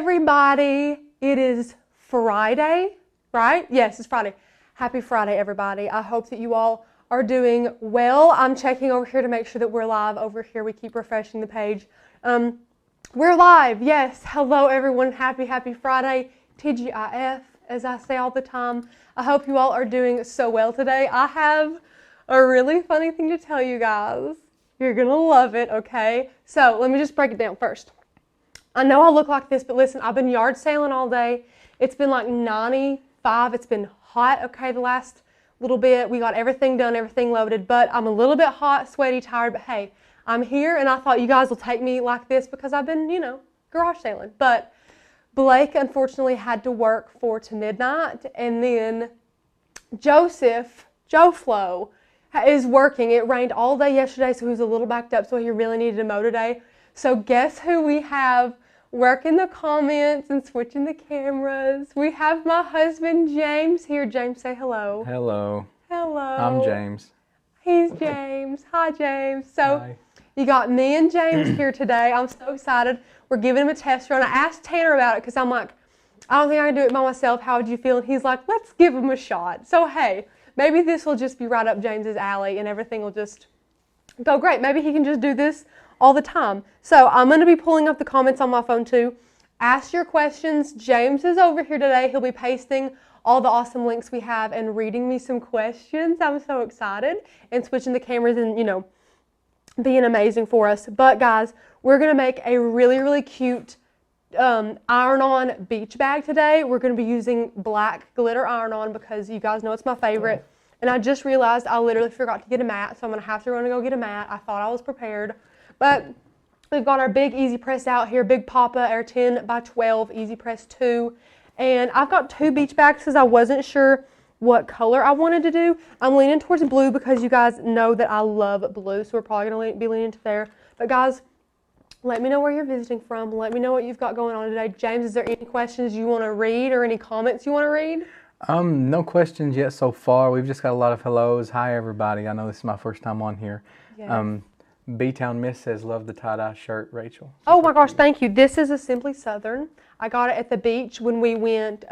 everybody. It is Friday, right? Yes, it's Friday. Happy Friday, everybody. I hope that you all are doing well. I'm checking over here to make sure that we're live over here. We keep refreshing the page. We're live. Yes. Hello, everyone. Happy Friday. TGIF, as I say all the time. I hope you all are doing so well today. I have a really funny thing to tell you guys. You're going to love it, okay? So let me just break it down first. I know I look like this, but listen, I've been yard sailing all day. It's been like 95. It's been hot, okay, the last little bit. We got everything done, everything loaded, but I'm a little bit hot, sweaty, tired, but hey, I'm here, and I thought you guys will take me like this because I've been, garage sailing. But Blake, unfortunately, had to work 4 to midnight, and then Joe Flo, is working. It rained all day yesterday, so he was a little backed up, so he really needed to mow today. So guess who we have working the comments and switching the cameras? We have my husband, James, here. James, say hello. Hello. Hello. I'm James. He's James. Hi, James. So Hi. You got me and James here today. I'm so excited. We're giving him a test run. I asked Tanner about it because I'm like, I don't think I can do it by myself. How would you feel? And he's like, let's give him a shot. So, hey, maybe this will just be right up James's alley and everything will just go great. Maybe he can just do this all the time. So I'm going to be pulling up the comments on my phone too. Ask your questions. James is over here today. He'll be pasting all the awesome links we have and reading me some questions. I'm so excited. And switching the cameras and, being amazing for us. But guys, we're going to make a really, really cute iron-on beach bag today. We're going to be using black glitter iron-on because you guys know it's my favorite. And I just realized I literally forgot to get a mat, so I'm going to have to run and go get a mat. I thought I was prepared. But we've got our big Easy Press out here, Big Papa, our 10 by 12 Easy Press 2. And I've got 2 beach bags because I wasn't sure what color I wanted to do. I'm leaning towards blue because you guys know that I love blue, so we're probably going to be leaning to there. But guys, let me know where you're visiting from. Let me know what you've got going on today. James, is there any questions you want to read or any comments you want to read? No questions yet so far. We've just got a lot of hellos. Hi, everybody. I know this is my first time on here. Yes. B-Town Miss says, love the tie-dye shirt, Rachel. Oh my gosh, thank you. This is a Simply Southern. I got it at the beach when we went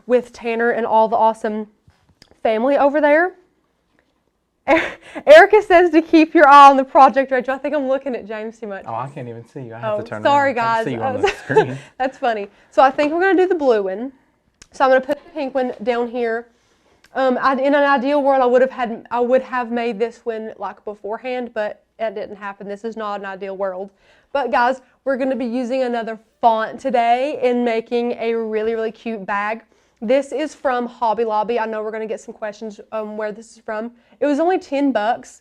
with Tanner and all the awesome family over there. Erica says to keep your eye on the project, Rachel. I think I'm looking at James too much. Oh, I can't even see you. I have to turn sorry, around. guys. I can see you on the screen. That's funny. So I think we're going to do the blue one. So I'm going to put the pink one down here. In an ideal world, I would have made this one like beforehand, but it didn't happen. This is not an ideal world. But guys, we're going to be using another font today in making a really, really cute bag. This is from Hobby Lobby. I know we're going to get some questions where this is from. It was only $10,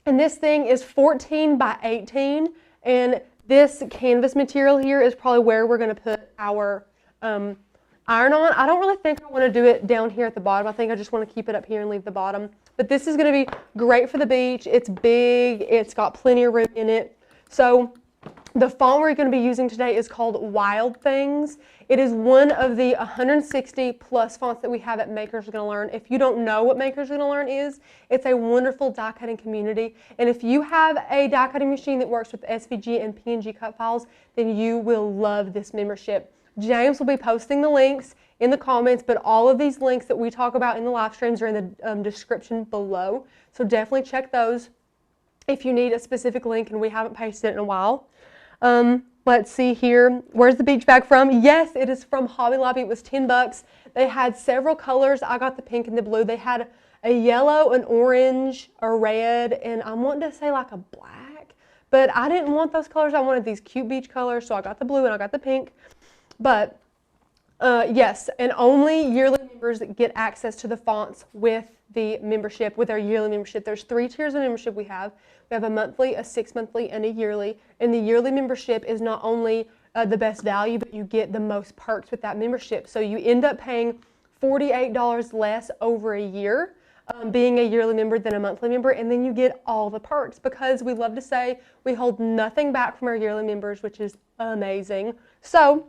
and this thing is 14 by 18, and this canvas material here is probably where we're going to put our iron on. I don't really think I want to do it down here at the bottom. I think I just want to keep it up here and leave the bottom. But this is going to be great for the beach. It's big. It's got plenty of room in it. So the font we're going to be using today is called Wild Things. It is one of the 160 plus fonts that we have at Makers Gonna Learn. If you don't know what Makers Gonna Learn is, it's a wonderful die cutting community. And if you have a die cutting machine that works with SVG and PNG cut files, then you will love this membership. James will be posting the links in the comments, but all of these links that we talk about in the live streams are in the description below. So definitely check those if you need a specific link, and we haven't pasted it in a while. Let's see here. Where's the beach bag from? Yes, it is from Hobby Lobby. It was $10. They had several colors. I got the pink and the blue. They had a yellow, an orange, a red, and I'm wanting to say like a black, but I didn't want those colors. I wanted these cute beach colors, so I got the blue and I got the pink. But yes, and only yearly members get access to the fonts with the membership, with our yearly membership. There's 3 tiers of membership we have. We have a monthly, a 6-monthly, and a yearly. And the yearly membership is not only the best value, but you get the most perks with that membership. So you end up paying $48 less over a year being a yearly member than a monthly member, and then you get all the perks because we love to say we hold nothing back from our yearly members, which is amazing. So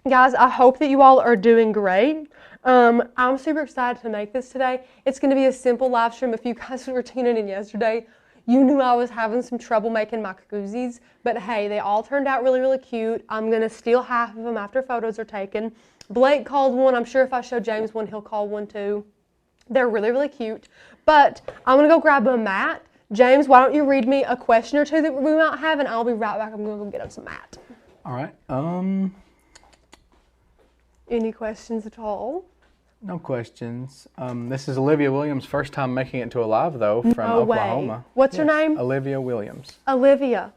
guys, I hope that you all are doing great. I'm super excited to make this today. It's going to be a simple live stream. If you guys were tuning in yesterday, You knew I was having some trouble making my koozies, but hey, they all turned out really, really cute. I'm going to steal half of them after photos are taken. Blake called one. I'm sure if I show James one, he'll call one too. They're really, really cute. But I'm going to go grab a mat. James, why don't you read me a question or two that we might have, and I'll be right back. I'm going to go get us some mat. All right. Any questions at all? No questions. This is Olivia Williams' first time making it to a live, though, from Oklahoma. Way. What's your name? Olivia Williams. Olivia,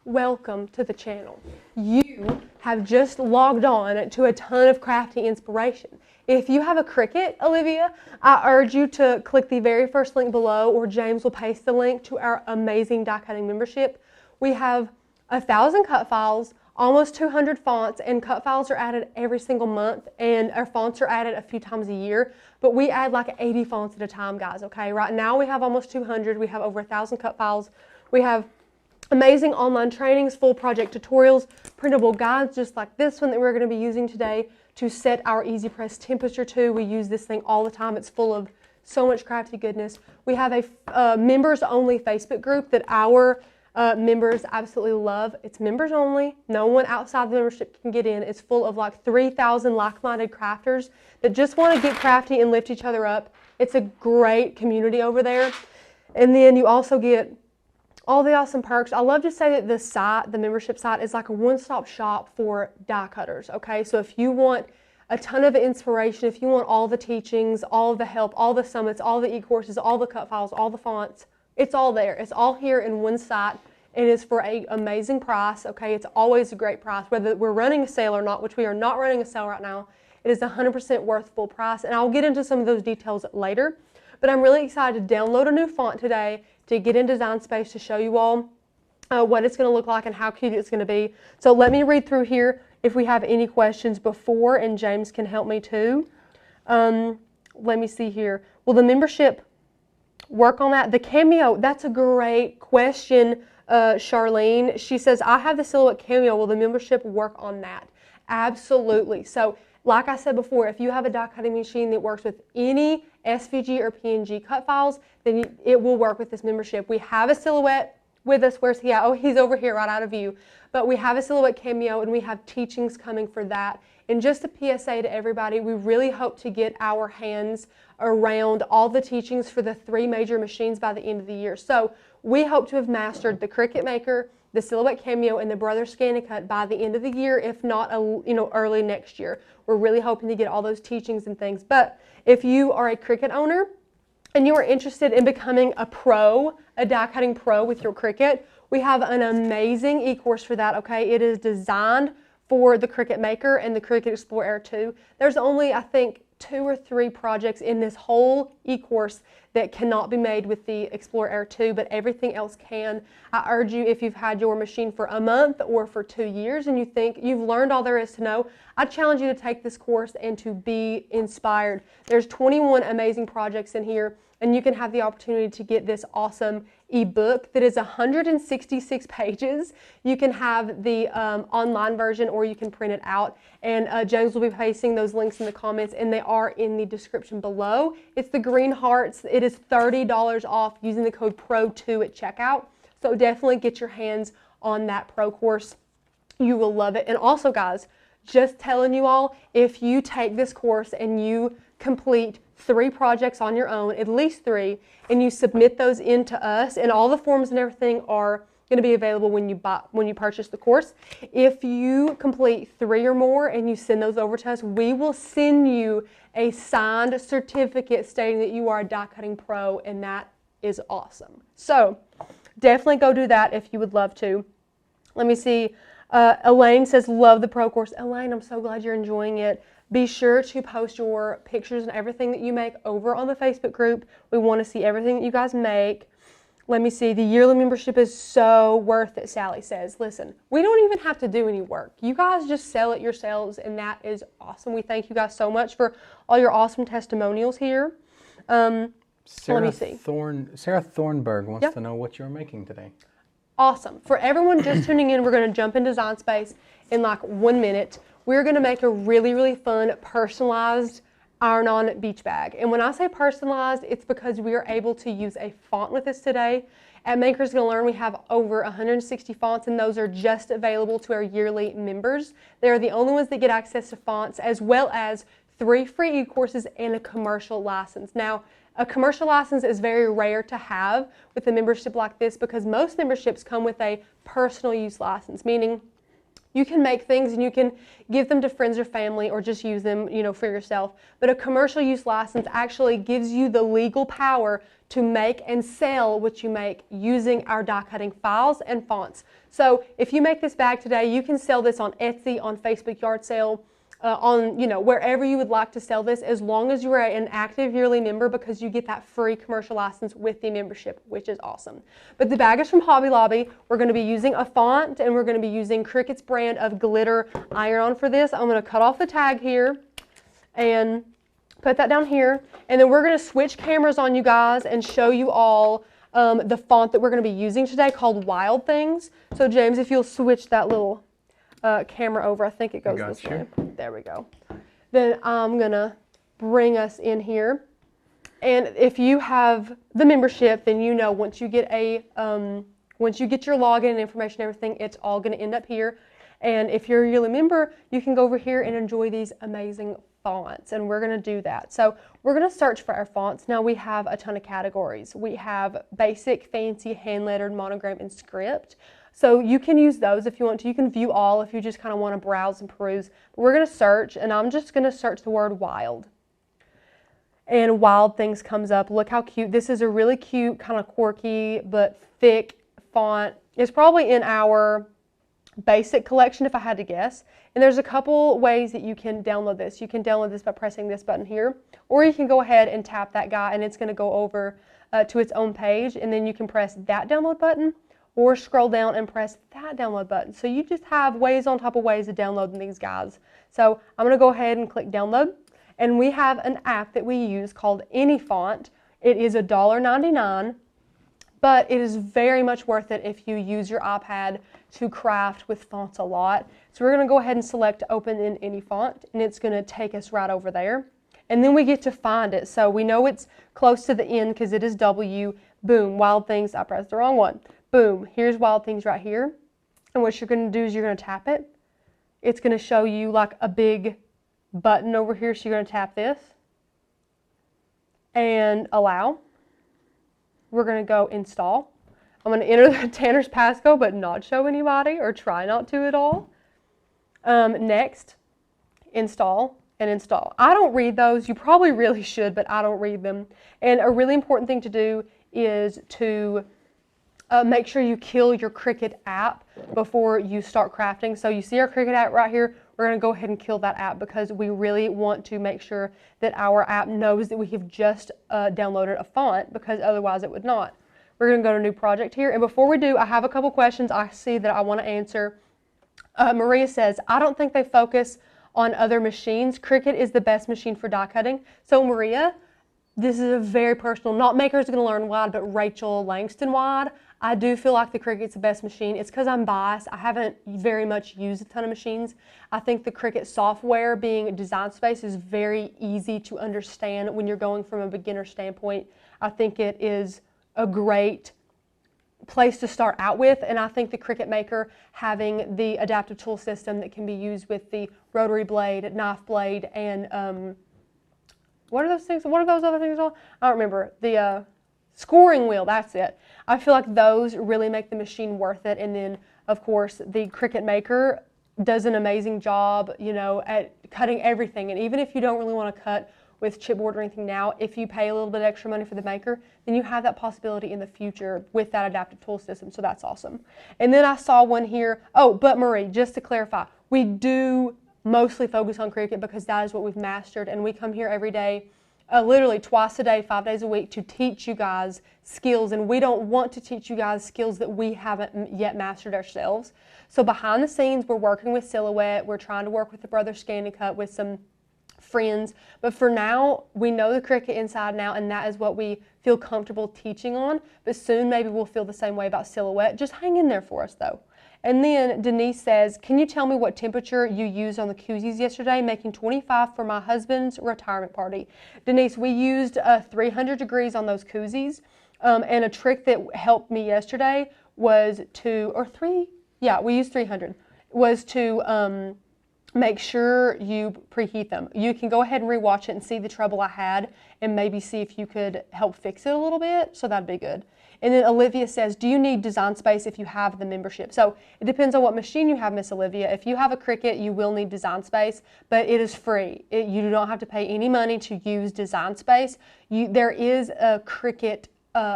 welcome to the channel. You have just logged on to a ton of crafty inspiration. If you have a Cricut, Olivia, I urge you to click the very first link below, or James will paste the link to our amazing die cutting membership. We have 1,000 cut files, almost 200 fonts, and cut files are added every single month, and our fonts are added a few times a year, but we add like 80 fonts at a time, guys, okay? Right now we have almost 200. We have over 1,000 cut files. We have amazing online trainings, full project tutorials, printable guides just like this one that we're going to be using today to set our Easy Press temperature to. We use this thing all the time. It's full of so much crafty goodness. We have a members-only Facebook group that our members absolutely love. It's members only. No one outside the membership can get in. It's full of like 3,000 like-minded crafters that just want to get crafty and lift each other up. It's a great community over there. And then you also get all the awesome perks. I love to say that the membership site is like a one-stop shop for die cutters, okay? So if you want a ton of inspiration, if you want all the teachings, all the help, all the summits, all the e-courses, all the cut files, all the fonts, it's all there. It's all here in one site. It is for an amazing price, okay? It's always a great price, whether we're running a sale or not, which we are not running a sale right now. It is 100% worth full price, and I'll get into some of those details later. But I'm really excited to download a new font today to get in Design Space to show you all what it's going to look like and how cute it's going to be. So let me read through here if we have any questions before, and James can help me too. Let me see here. Will the membership work on that? The Cameo, that's a great question, Charlene. She says, I have the Silhouette Cameo. Will the membership work on that? Absolutely. So like I said before, if you have a die cutting machine that works with any SVG or PNG cut files, then it will work with this membership. We have a Silhouette with us. Where's he at? Oh, he's over here right out of view. But we have a Silhouette Cameo, and we have teachings coming for that. And just a PSA to everybody, we really hope to get our hands around all the teachings for the 3 major machines by the end of the year. So we hope to have mastered the Cricut Maker, the Silhouette Cameo, and the Brother Scan and Cut by the end of the year, if not early next year. We're really hoping to get all those teachings and things. But if you are a Cricut owner and you are interested in becoming a pro, a die cutting pro with your Cricut, we have an amazing e-course for that, okay? It is designed for the Cricut Maker and the Cricut Explore Air 2. There's only, I think, 2 or 3 projects in this whole e-course that cannot be made with the Explore Air 2, but everything else can. I urge you, if you've had your machine for a month or for 2 years and you think you've learned all there is to know, I challenge you to take this course and to be inspired. There's 21 amazing projects in here, and you can have the opportunity to get this awesome ebook that is 166 pages. You can have the online version, or you can print it out. And James will be pasting those links in the comments, and they are in the description below. It's the green hearts. It is $30 off using the code PRO2 at checkout. So definitely get your hands on that pro course. You will love it. And also, guys, just telling you all, if you take this course and you complete 3 projects on your own, at least 3, and you submit those into us, and all the forms and everything are going to be available when you purchase the course. If you complete 3 or more and you send those over to us, we will send you a signed certificate stating that you are a die cutting pro, and that is awesome. So definitely go do that if you would love to. Let me see. Elaine says, love the pro course. Elaine, I'm so glad you're enjoying it. Be sure to post your pictures and everything that you make over on the Facebook group. We want to see everything that you guys make. Let me see. The yearly membership is so worth it, Sally says. Listen, we don't even have to do any work. You guys just sell it yourselves, and that is awesome. We thank you guys so much for all your awesome testimonials here. Let me see. Sarah Thornburg wants to know what you're making today. Awesome. For everyone just tuning in, we're going to jump in Design Space in like 1 minute. We're going to make a really, really fun, personalized iron-on beach bag. And when I say personalized, it's because we are able to use a font with this today. At Makers Gonna Learn, we have over 160 fonts, and those are just available to our yearly members. They're the only ones that get access to fonts, as well as 3 free e-courses and a commercial license. Now, a commercial license is very rare to have with a membership like this because most memberships come with a personal use license, meaning you can make things and you can give them to friends or family or just use them, for yourself. But a commercial use license actually gives you the legal power to make and sell what you make using our die cutting files and fonts. So if you make this bag today, you can sell this on Etsy, on Facebook yard sale, on wherever you would like to sell this, as long as you are an active yearly member, because you get that free commercial license with the membership, which is awesome. But the bag is from Hobby Lobby. We're going to be using a font, and we're going to be using Cricut's brand of glitter iron-on for this. I'm going to cut off the tag here and put that down here, and then we're going to switch cameras on you guys and show you all the font that we're going to be using today, called Wild Things. So James, if you'll switch that little camera over. I think it goes this way. There we go. Then I'm gonna bring us in here, and if you have the membership, then once you get your login information and everything, it's all gonna end up here. And if you're a yearly member, you can go over here and enjoy these amazing fonts, and we're gonna do that. So we're gonna search for our fonts. Now we have a ton of categories. We have basic, fancy, hand lettered, monogram, and script. So you can use those if you want to. You can view all if you just kind of want to browse and peruse. But we're going to search, and I'm just going to search the word wild. And Wild Things comes up. Look how cute. This is a really cute, kind of quirky, but thick font. It's probably in our basic collection if I had to guess. And there's a couple ways that you can download this. You can download this by pressing this button here, or you can go ahead and tap that guy, and it's going to go over to its own page, and then you can press that download button, or scroll down and press that download button. So you just have ways on top of ways of downloading these guys. So I'm gonna go ahead and click download, and we have an app that we use called Any Font. It is $1.99, but it is very much worth it if you use your iPad to craft with fonts a lot. So we're gonna go ahead and select Open in Any Font, and it's gonna take us right over there. And then we get to find it. So we know it's close to the end because it is W. Boom, Wild Things. I pressed the wrong one. Boom, here's Wild Things right here. And what you're going to do is you're going to tap it. It's going to show you like a big button over here. So you're going to tap this and allow. We're going to go install. I'm going to enter the Tanner's passcode but not show anybody, or try not to at all. Next, install and install. I don't read those. You probably really should, but I don't read them. And a really important thing to do is to make sure you kill your Cricut app before you start crafting. So you see our Cricut app right here. We're going to go ahead and kill that app because we really want to make sure that our app knows that we have just downloaded a font, because otherwise it would not. We're going to go to New Project here. And before we do, I have a couple questions I see that I want to answer. Maria says, I don't think they focus on other machines. Cricut is the best machine for die cutting. So Maria, this is a very personal, not Makers Gonna Learn wide, but Rachel Langston wide. I do feel like the Cricut's the best machine. It's because I'm biased. I haven't very much used a ton of machines. I think the Cricut software, being Design Space, is very easy to understand when you're going from a beginner standpoint. I think it is a great place to start out with, and I think the Cricut Maker, having the adaptive tool system that can be used with the rotary blade, knife blade, and what are those things? What are those other things called? I don't remember. The scoring wheel, that's it. I feel like those really make the machine worth it. And then, of course, the Cricut Maker does an amazing job, at cutting everything. And even if you don't really want to cut with chipboard or anything now, if you pay a little bit extra money for the Maker, then you have that possibility in the future with that adaptive tool system. So that's awesome. And then I saw one here. Oh, but Marie, just to clarify, we do mostly focus on Cricut because that is what we've mastered, and we come here every day, literally twice a day, 5 days a week, to teach you guys skills, and we don't want to teach you guys skills that we haven't yet mastered ourselves. So behind the scenes, we're working with Silhouette, we're trying to work with the Brothers Scan and Cut with some friends, but for now, we know the Cricut inside and out, and that is what we feel comfortable teaching on, but soon maybe we'll feel the same way about Silhouette. Just hang in there for us though. And then Denise says, can you tell me what temperature you used on the koozies yesterday, making 25 for my husband's retirement party? Denise, we used 300 degrees on those koozies. And a trick that helped me yesterday was we used 300, was to make sure you preheat them. You can go ahead and rewatch it and see the trouble I had and maybe see if you could help fix it a little bit, so that'd be good. And then Olivia says, do you need Design Space if you have the membership? So it depends on what machine you have, Miss Olivia. If you have a Cricut, you will need Design Space, but it is free. You do not have to pay any money to use Design Space. There is a Cricut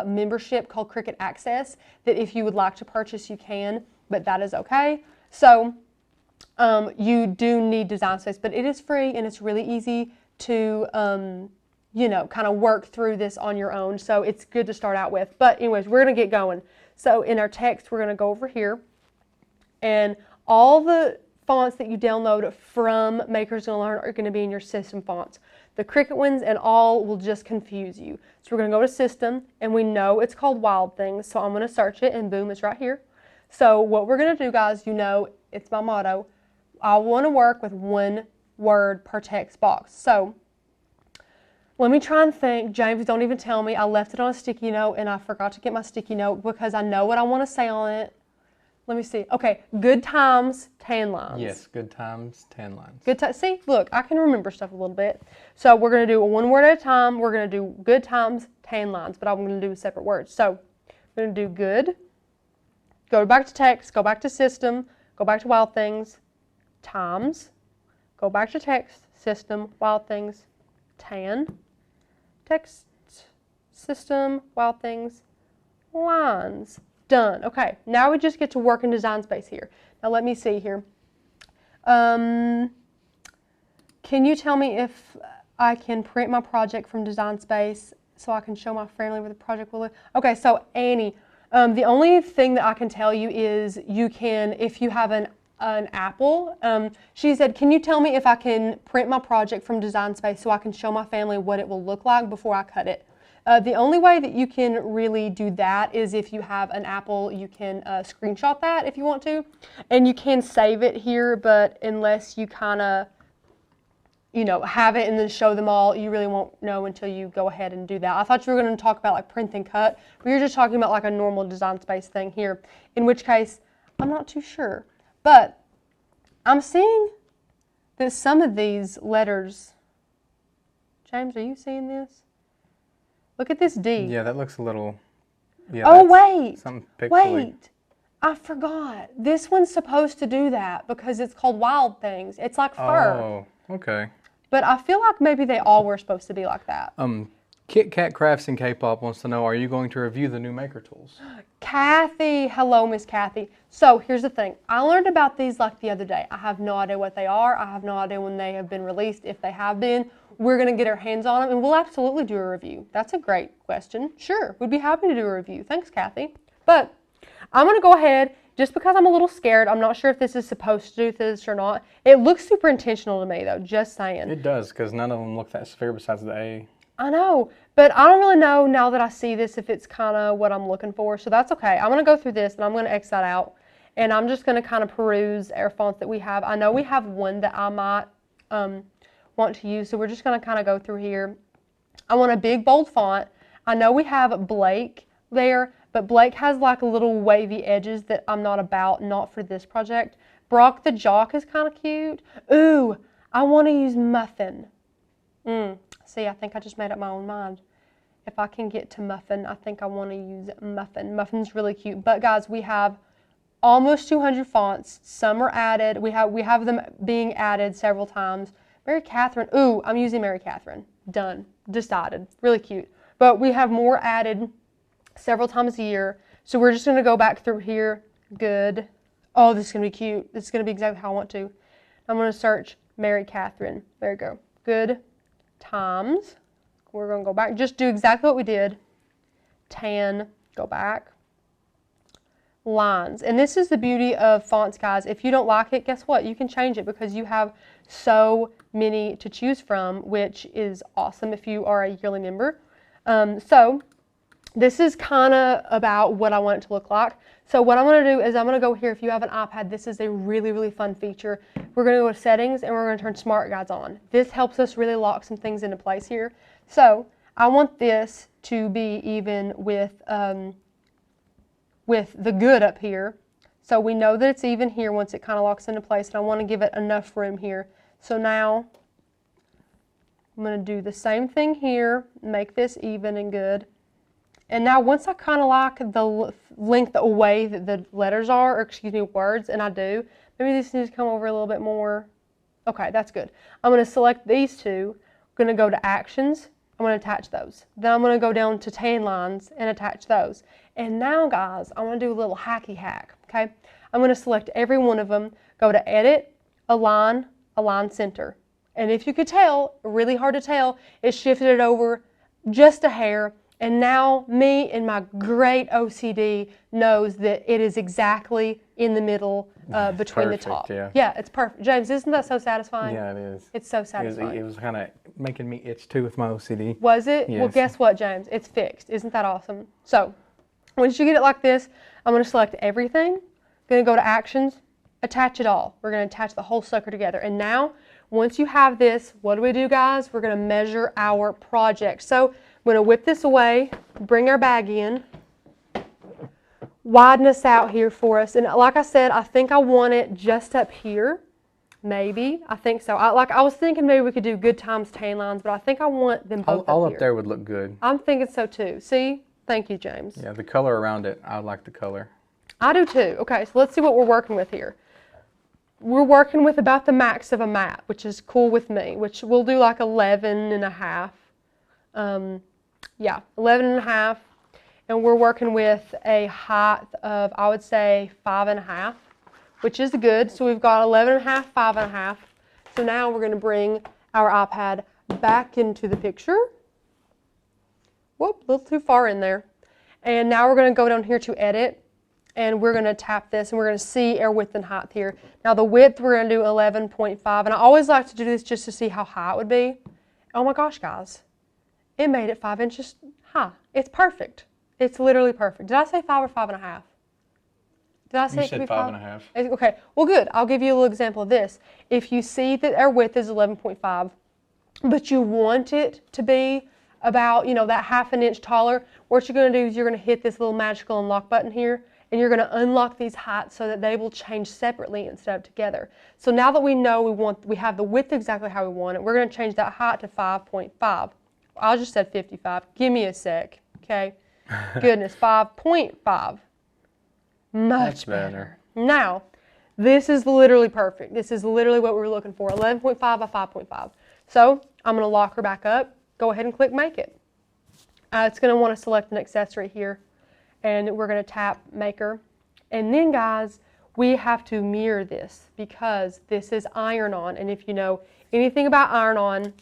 membership called Cricut Access that if you would like to purchase, you can, but that is okay. So you do need Design Space, but it is free and it's really easy to kind of work through this on your own. So it's good to start out with. But anyways, we're going to get going. So in our text, we're going to go over here, and all the fonts that you download from Makers Gonna Learn are going to be in your system fonts. The Cricut ones and all will just confuse you. So we're going to go to System, and we know it's called Wild Things. So I'm going to search it, and boom, it's right here. So what we're going to do, guys, it's my motto. I want to work with one word per text box. So let me try and think. James, don't even tell me. I left it on a sticky note and I forgot to get my sticky note because I know what I want to say on it. Let me see. Okay, good times, tan lines. Yes, good times, tan lines. See, look, I can remember stuff a little bit. So we're going to do one word at a time. We're going to do good times, tan lines, but I'm going to do separate words. So we're going to do good, go back to text, go back to system, go back to wild things, times, go back to text, system, wild things, tan, text, system, wild things, lines. Done. Okay, now we just get to work in Design Space here. Now let me see here. Can you tell me if I can print my project from Design Space so I can show my family where the project will live? Okay, so Annie, the only thing that I can tell you is you can, if you have an Apple, she said, can you tell me if I can print my project from Design Space so I can show my family what it will look like before I cut it? The only way that you can really do that is if you have an Apple, you can screenshot that if you want to, and you can save it here, but unless you kind of, have it and then show them all, you really won't know until you go ahead and do that. I thought you were going to talk about like print and cut, but you're just talking about like a normal Design Space thing here, in which case, I'm not too sure. But I'm seeing that some of these letters, James, are you seeing this? Look at this D. Yeah, that looks a little, oh, wait. Something pixely. Wait. I forgot. This one's supposed to do that because it's called Wild Things. It's like fur. Oh, okay. But I feel like maybe they all were supposed to be like that. Kit Kat Crafts in K-pop wants to know, are you going to review the new maker tools? Kathy. Hello, Miss Kathy. So here's the thing. I learned about these like the other day. I have no idea what they are. I have no idea when they have been released, if they have been. We're going to get our hands on them, and we'll absolutely do a review. That's a great question. Sure, we'd be happy to do a review. Thanks, Kathy. But I'm going to go ahead, just because I'm a little scared. I'm not sure if this is supposed to do this or not. It looks super intentional to me, though, just saying. It does, because none of them look that severe besides the A. I know, but I don't really know now that I see this if it's kind of what I'm looking for, so that's okay. I'm going to go through this, and I'm going to X that out, and I'm just going to kind of peruse our fonts that we have. I know we have one that I might want to use, so we're just going to kind of go through here. I want a big, bold font. I know we have Blake there, but Blake has like little wavy edges that I'm not for this project. Brock the Jock is kind of cute. Ooh, I want to use Muffin. See, I think I just made up my own mind. If I can get to Muffin, I think I want to use Muffin. Muffin's really cute. But guys, we have almost 200 fonts. Some are added. We have them being added several times. Mary Catherine. Ooh, I'm using Mary Catherine. Done. Decided. Really cute. But we have more added several times a year. So we're just going to go back through here. Good. Oh, this is going to be cute. This is going to be exactly how I want to. I'm going to search Mary Catherine. There you go. Good times. We're going to go back. Just do exactly what we did. Tan. Go back. Lines. And this is the beauty of fonts, guys. If you don't like it, guess what? You can change it because you have so many to choose from, which is awesome if you are a yearly member. So this is kind of about what I want it to look like. So what I'm going to do is I'm going to go here. If you have an iPad, this is a really, really fun feature. We're going to go to settings and we're going to turn smart guides on. This helps us really lock some things into place here. So I want this to be even with the good up here. So we know that it's even here once it kind of locks into place, and I want to give it enough room here. So now I'm going to do the same thing here, make this even and good. And now once I kind of like the length away that the letters are, or excuse me, words, and I do, maybe this needs to come over a little bit more. Okay, that's good. I'm going to select these two. I'm going to go to actions. I'm going to attach those. Then I'm going to go down to tan lines and attach those. And now, guys, I want to do a little hacky hack, okay? I'm going to select every one of them, go to edit, align center. And if you could tell, really hard to tell, it shifted it over just a hair. And now me and my great OCD knows that it is exactly in the middle between perfect, the top. Yeah. Yeah, it's perfect. James, isn't that so satisfying? Yeah, it is. It's so satisfying. It was kind of making me itch too with my OCD. Was it? Yes. Well, guess what, James? It's fixed. Isn't that awesome? So, once you get it like this, I'm going to select everything. I'm going to go to actions, attach it all. We're going to attach the whole sucker together. And now, once you have this, what do we do, guys? We're going to measure our project. So, I'm going to whip this away, bring our bag in, widen this out here for us. And like I said, I think I want it just up here. Maybe. I think so. I was thinking maybe we could do good times tan lines, but I think I want them both all up up here. there would look good. I'm thinking so too. See? Thank you, James. Yeah, the color around it, I like the color. I do too. Okay, so let's see what we're working with here. We're working with about the max of a mat, which is cool with me, which we'll do like 11 and a half. Yeah, 11 and a half. And we're working with a height of, I would say, 5.5, which is good. So we've got 11 and a half, 5.5. So now we're going to bring our iPad back into the picture. Whoop, a little too far in there. And now we're going to go down here to edit. And we're going to tap this, and we're going to see our width and height here. Now the width, we're going to do 11.5. And I always like to do this just to see how high it would be. Oh my gosh, guys. It made it 5 inches high. It's perfect. It's literally perfect. Did I say 5 or 5.5? Did I say it could be 5.5. Okay. Well, good. I'll give you a little example of this. If you see that our width is 11.5, but you want it to be about, that half an inch taller, what you're going to do is you're going to hit this little magical unlock button here, and you're going to unlock these heights so that they will change separately instead of together. So now that we know we have the width exactly how we want it, we're going to change that height to 5.5. I just said 55. Give me a sec, okay? Goodness, 5.5. Much better. Now, this is literally perfect. This is literally what we were looking for, 11.5 by 5.5. So I'm going to lock her back up. Go ahead and click Make It. It's going to want to select an accessory here, and we're going to tap Maker. And then, guys, we have to mirror this because this is iron-on. And if you know anything about iron-on,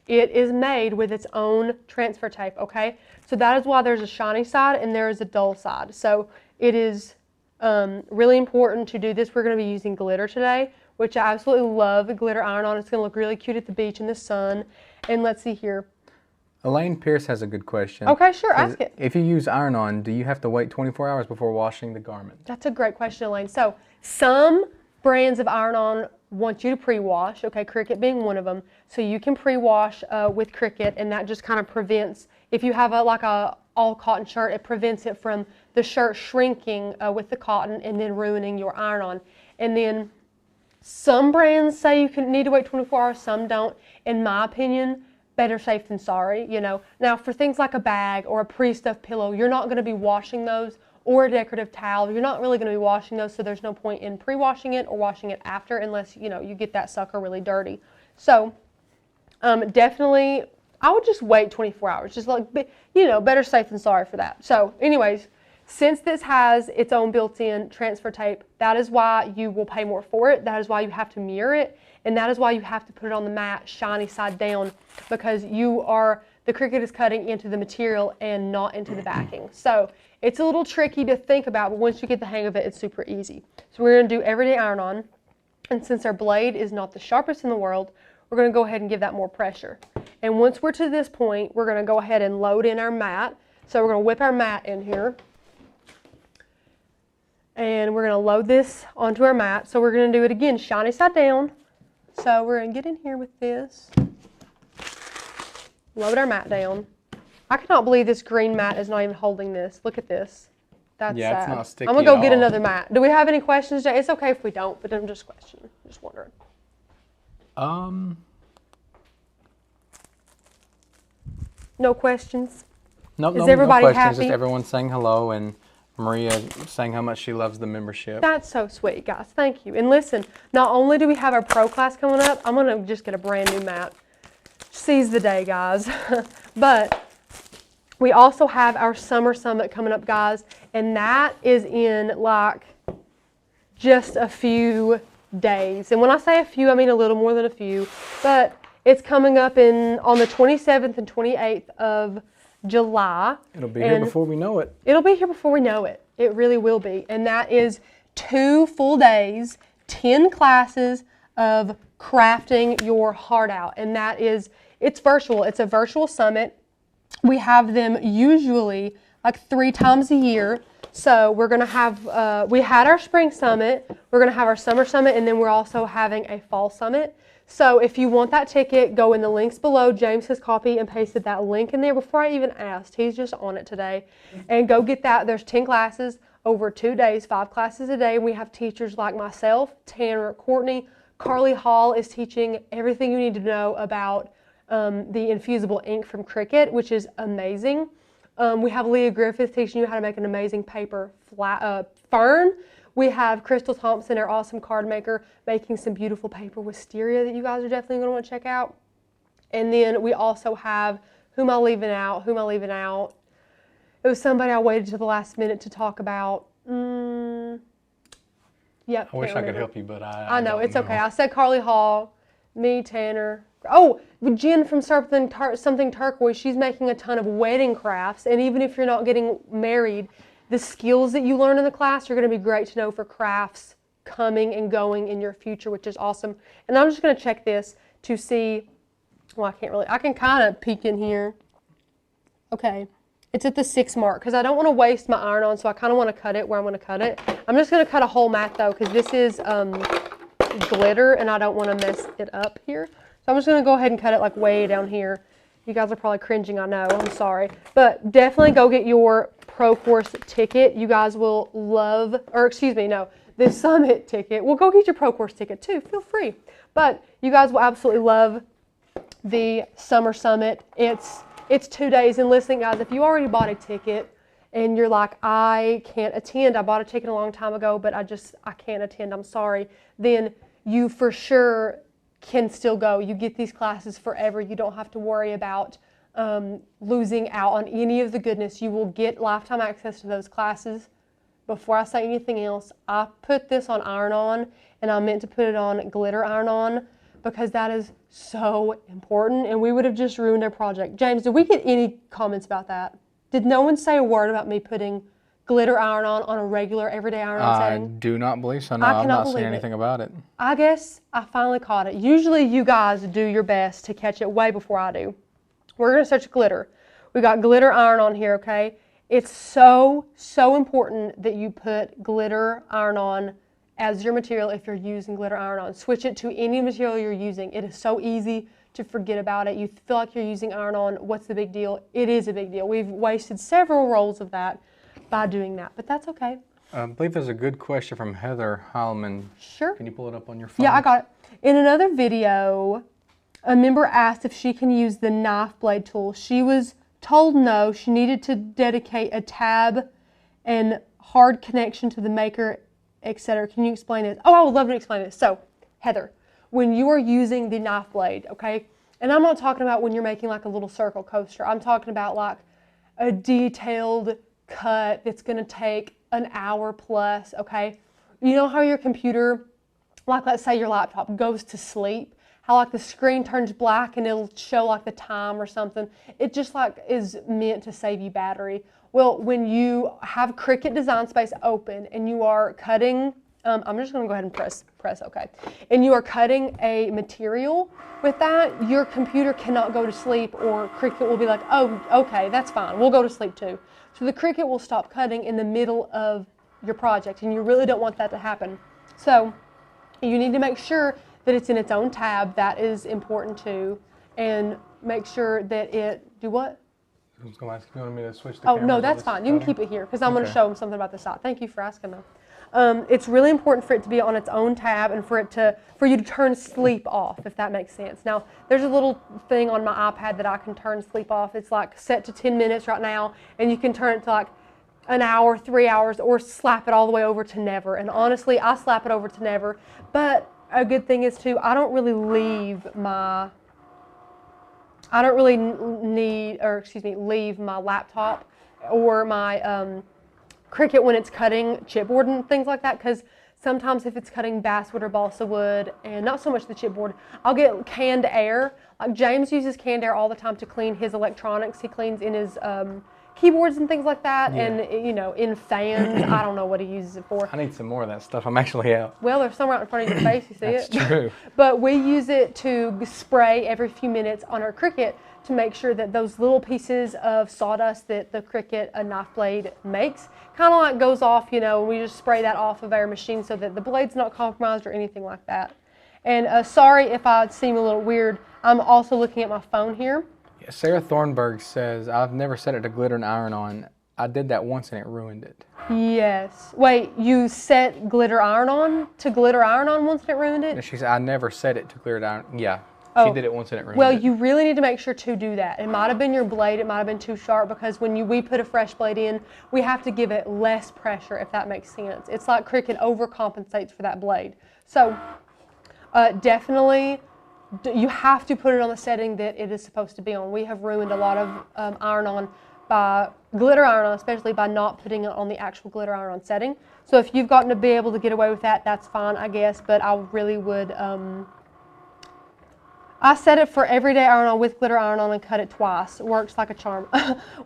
it is made with its own transfer tape, okay? So that is why there's a shiny side and there is a dull side. So it is really important to do this. We're going to be using glitter today, which I absolutely love. Glitter iron-on. It's going to look really cute at the beach in the sun. And let's see here. Elaine Pierce has a good question. Okay, sure, ask it. If you use iron-on, do you have to wait 24 hours before washing the garment? That's a great question, Elaine. So some brands of iron-on want you to pre-wash, okay, Cricut being one of them. So you can pre-wash with Cricut, and that just kind of prevents, if you have like a all cotton shirt, it prevents it from the shirt shrinking with the cotton and then ruining your iron-on. And then some brands say you need to wait 24 hours, some don't. In my opinion, better safe than sorry, Now for things like a bag or a pre-stuffed pillow, you're not going to be washing those, or a decorative towel. You're not really going to be washing those, so there's no point in pre-washing it or washing it after unless, you get that sucker really dirty. So definitely, I would just wait 24 hours. Just like, better safe than sorry for that. So anyways, since this has its own built-in transfer tape, that is why you will pay more for it. That is why you have to mirror it. And that is why you have to put it on the mat shiny side down, because the Cricut is cutting into the material and not into the backing. So it's a little tricky to think about, but once you get the hang of it, it's super easy. So we're going to do everyday iron-on. And since our blade is not the sharpest in the world, we're going to go ahead and give that more pressure. And once we're to this point, we're going to go ahead and load in our mat. So we're going to whip our mat in here. And we're going to load this onto our mat. So we're going to do it again, shiny side down. So we're going to get in here with this. Load our mat down. I cannot believe this green mat is not even holding this. Look at this. That's Yeah, sad. it's not sticky I'm going to go at get all. another mat. Do we have any questions, Jay? It's okay if we don't, but I'm just questioning. Just wondering. No questions? No, Is everybody no questions. happy? Just everyone saying hello and Maria saying how much she loves the membership. That's so sweet, guys. Thank you. And listen, not only do we have our pro class coming up, I'm going to just get a brand new mat. Seize the day, guys. But we also have our summer summit coming up, guys, and that is in like just a few days. And when I say a few, I mean a little more than a few, but it's coming up on the 27th and 28th of July. It'll be here before we know it. It'll be here before we know it. It really will be. And that is 2 full days, 10 classes of crafting your heart out. And that is, it's virtual. It's a virtual summit. We have them usually like 3 times a year. So we're going to have, we had our spring summit, we're going to have our summer summit, and then we're also having a fall summit. So if you want that ticket, go in the links below. James has copied and pasted that link in there before I even asked. He's just on it today. And go get that. There's 10 classes over 2 days, 5 classes a day. We have teachers like myself, Tanner, Courtney. Carly Hall is teaching everything you need to know about the infusible ink from Cricut, which is amazing. We have Leah Griffith teaching you how to make an amazing paper fern. We have Crystal Thompson, our awesome card maker, making some beautiful paper wisteria that you guys are definitely going to want to check out. And then we also have, who am I leaving out? It was somebody I waited to the last minute to talk about. Yep. I wish I could help you, but I know, don't it's okay. I said Carly Hall, me, Tanner. Oh, Jen from Something Turquoise, she's making a ton of wedding crafts. And even if you're not getting married, the skills that you learn in the class are going to be great to know for crafts coming and going in your future, which is awesome. And I'm just going to check this to see, well, I can kind of peek in here. Okay, it's at the 6 mark because I don't want to waste my iron-on, so I kind of want to cut it where I'm going to cut it. I'm just going to cut a whole mat though because this is glitter and I don't want to mess it up here. So I'm just going to go ahead and cut it like way down here. You guys are probably cringing, I know, I'm sorry. But definitely go get your pro course ticket. You guys will love, the summit ticket. Well, go get your pro course ticket too, feel free. But you guys will absolutely love the summer summit. It's 2 days, and listen guys, if you already bought a ticket and you're like, I can't attend, I bought a ticket a long time ago, but I can't attend, I'm sorry, then you for sure can still go. You get these classes forever. You don't have to worry about losing out on any of the goodness. You will get lifetime access to those classes. Before I say anything else, I put this on iron-on, and I meant to put it on glitter iron-on because that is so important, and we would have just ruined our project. James, did we get any comments about that? Did no one say a word about me putting glitter iron-on a regular everyday iron-on setting? I do not believe so. No, I've not seen anything about it. I guess I finally caught it. Usually you guys do your best to catch it way before I do. We're going to search glitter. We got glitter iron-on here, okay? It's so important that you put glitter iron-on as your material if you're using glitter iron-on. Switch it to any material you're using. It is so easy to forget about it. You feel like you're using iron-on. What's the big deal? It is a big deal. We've wasted several rolls of that by doing that, but that's okay. I believe there's a good question from Heather Heilman. Sure. Can you pull it up on your phone? Yeah, I got it. In another video, a member asked if she can use the knife blade tool. She was told no, she needed to dedicate a tab and hard connection to the maker, etc. Can you explain it? Oh, I would love to explain it. So, Heather, when you are using the knife blade, okay, and I'm not talking about when you're making like a little circle coaster. I'm talking about like a detailed cut that's going to take an hour plus, okay? You know how your computer, like let's say your laptop, goes to sleep? How like the screen turns black and it'll show like the time or something? It just like is meant to save you battery. Well, when you have Cricut Design Space open and you are cutting, I'm just going to go ahead and press OK. And you are cutting a material with that, your computer cannot go to sleep, or Cricut will be like, oh, okay, that's fine. We'll go to sleep too. So the Cricut will stop cutting in the middle of your project, and you really don't want that to happen. So you need to make sure that it's in its own tab. That is important too. And make sure that it, do what? I was going to ask if you wanted me to switch the Oh, camera. no, that's fine. You can keep it here because I'm going to show them something about the side. Thank you for asking, though. It's really important for it to be on its own tab and for you to turn sleep off, if that makes sense. Now, there's a little thing on my iPad that I can turn sleep off. It's like set to 10 minutes right now, and you can turn it to like an hour, 3 hours, or slap it all the way over to never. And honestly, I slap it over to never. But a good thing is too, I don't really leave my laptop or my Cricut when it's cutting chipboard and things like that, because sometimes if it's cutting basswood or balsa wood, and not so much the chipboard, I'll get canned air. Like James uses canned air all the time to clean his electronics. He cleans in his keyboards and things like that, and in fans. I don't know what he uses it for. I need some more of that stuff. I'm actually out. Well, there's some right in front of your face. You see That's it? true. But we use it to spray every few minutes on our Cricut to make sure that those little pieces of sawdust that the Cricut knife blade makes kind of like goes off, and we just spray that off of our machine so that the blade's not compromised or anything like that. And sorry if I seem a little weird. I'm also looking at my phone here. Yeah, Sarah Thornburg says, I've never set it to glitter and iron on. I did that once and it ruined it. Yes. Wait, you set glitter iron on to glitter iron on once and it ruined it? And she said, I never set it to glitter iron. Yeah. Oh, she did it once and it ruined it. Well, you really need to make sure to do that. It might have been your blade. It might have been too sharp, because when we put a fresh blade in, we have to give it less pressure, if that makes sense. It's like Cricut overcompensates for that blade. So definitely you have to put it on the setting that it is supposed to be on. We have ruined a lot of iron-on by glitter iron-on, especially by not putting it on the actual glitter iron-on setting. So if you've gotten to be able to get away with that, that's fine, I guess. But I really would... I set it for everyday iron-on with glitter iron-on and cut it twice. It works like a charm.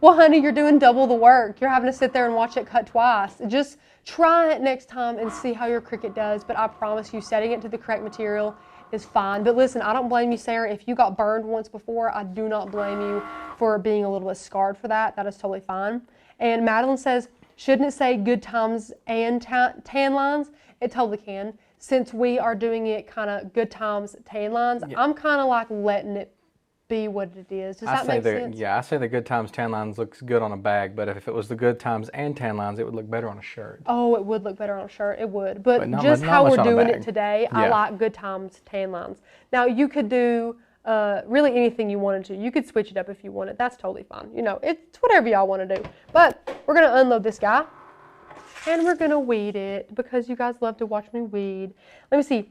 Well, honey, you're doing double the work. You're having to sit there and watch it cut twice. Just try it next time and see how your Cricut does. But I promise you, setting it to the correct material is fine. But listen, I don't blame you, Sarah. If you got burned once before, I do not blame you for being a little bit scarred for that. That is totally fine. And Madeline says, shouldn't it say good times and tan lines? It totally can. Since we are doing it kind of good times, tan lines, yeah. I'm kind of like letting it be what it is. Does that make sense? Yeah, I say the good times tan lines looks good on a bag, but if it was the good times and tan lines, it would look better on a shirt. Oh, it would look better on a shirt. It would. But just how we're doing it today, yeah. I like good times tan lines. Now, you could do really anything you wanted to. You could switch it up if you wanted. That's totally fine. It's whatever y'all want to do. But we're going to unload this guy. And we're going to weed it because you guys love to watch me weed. Let me see.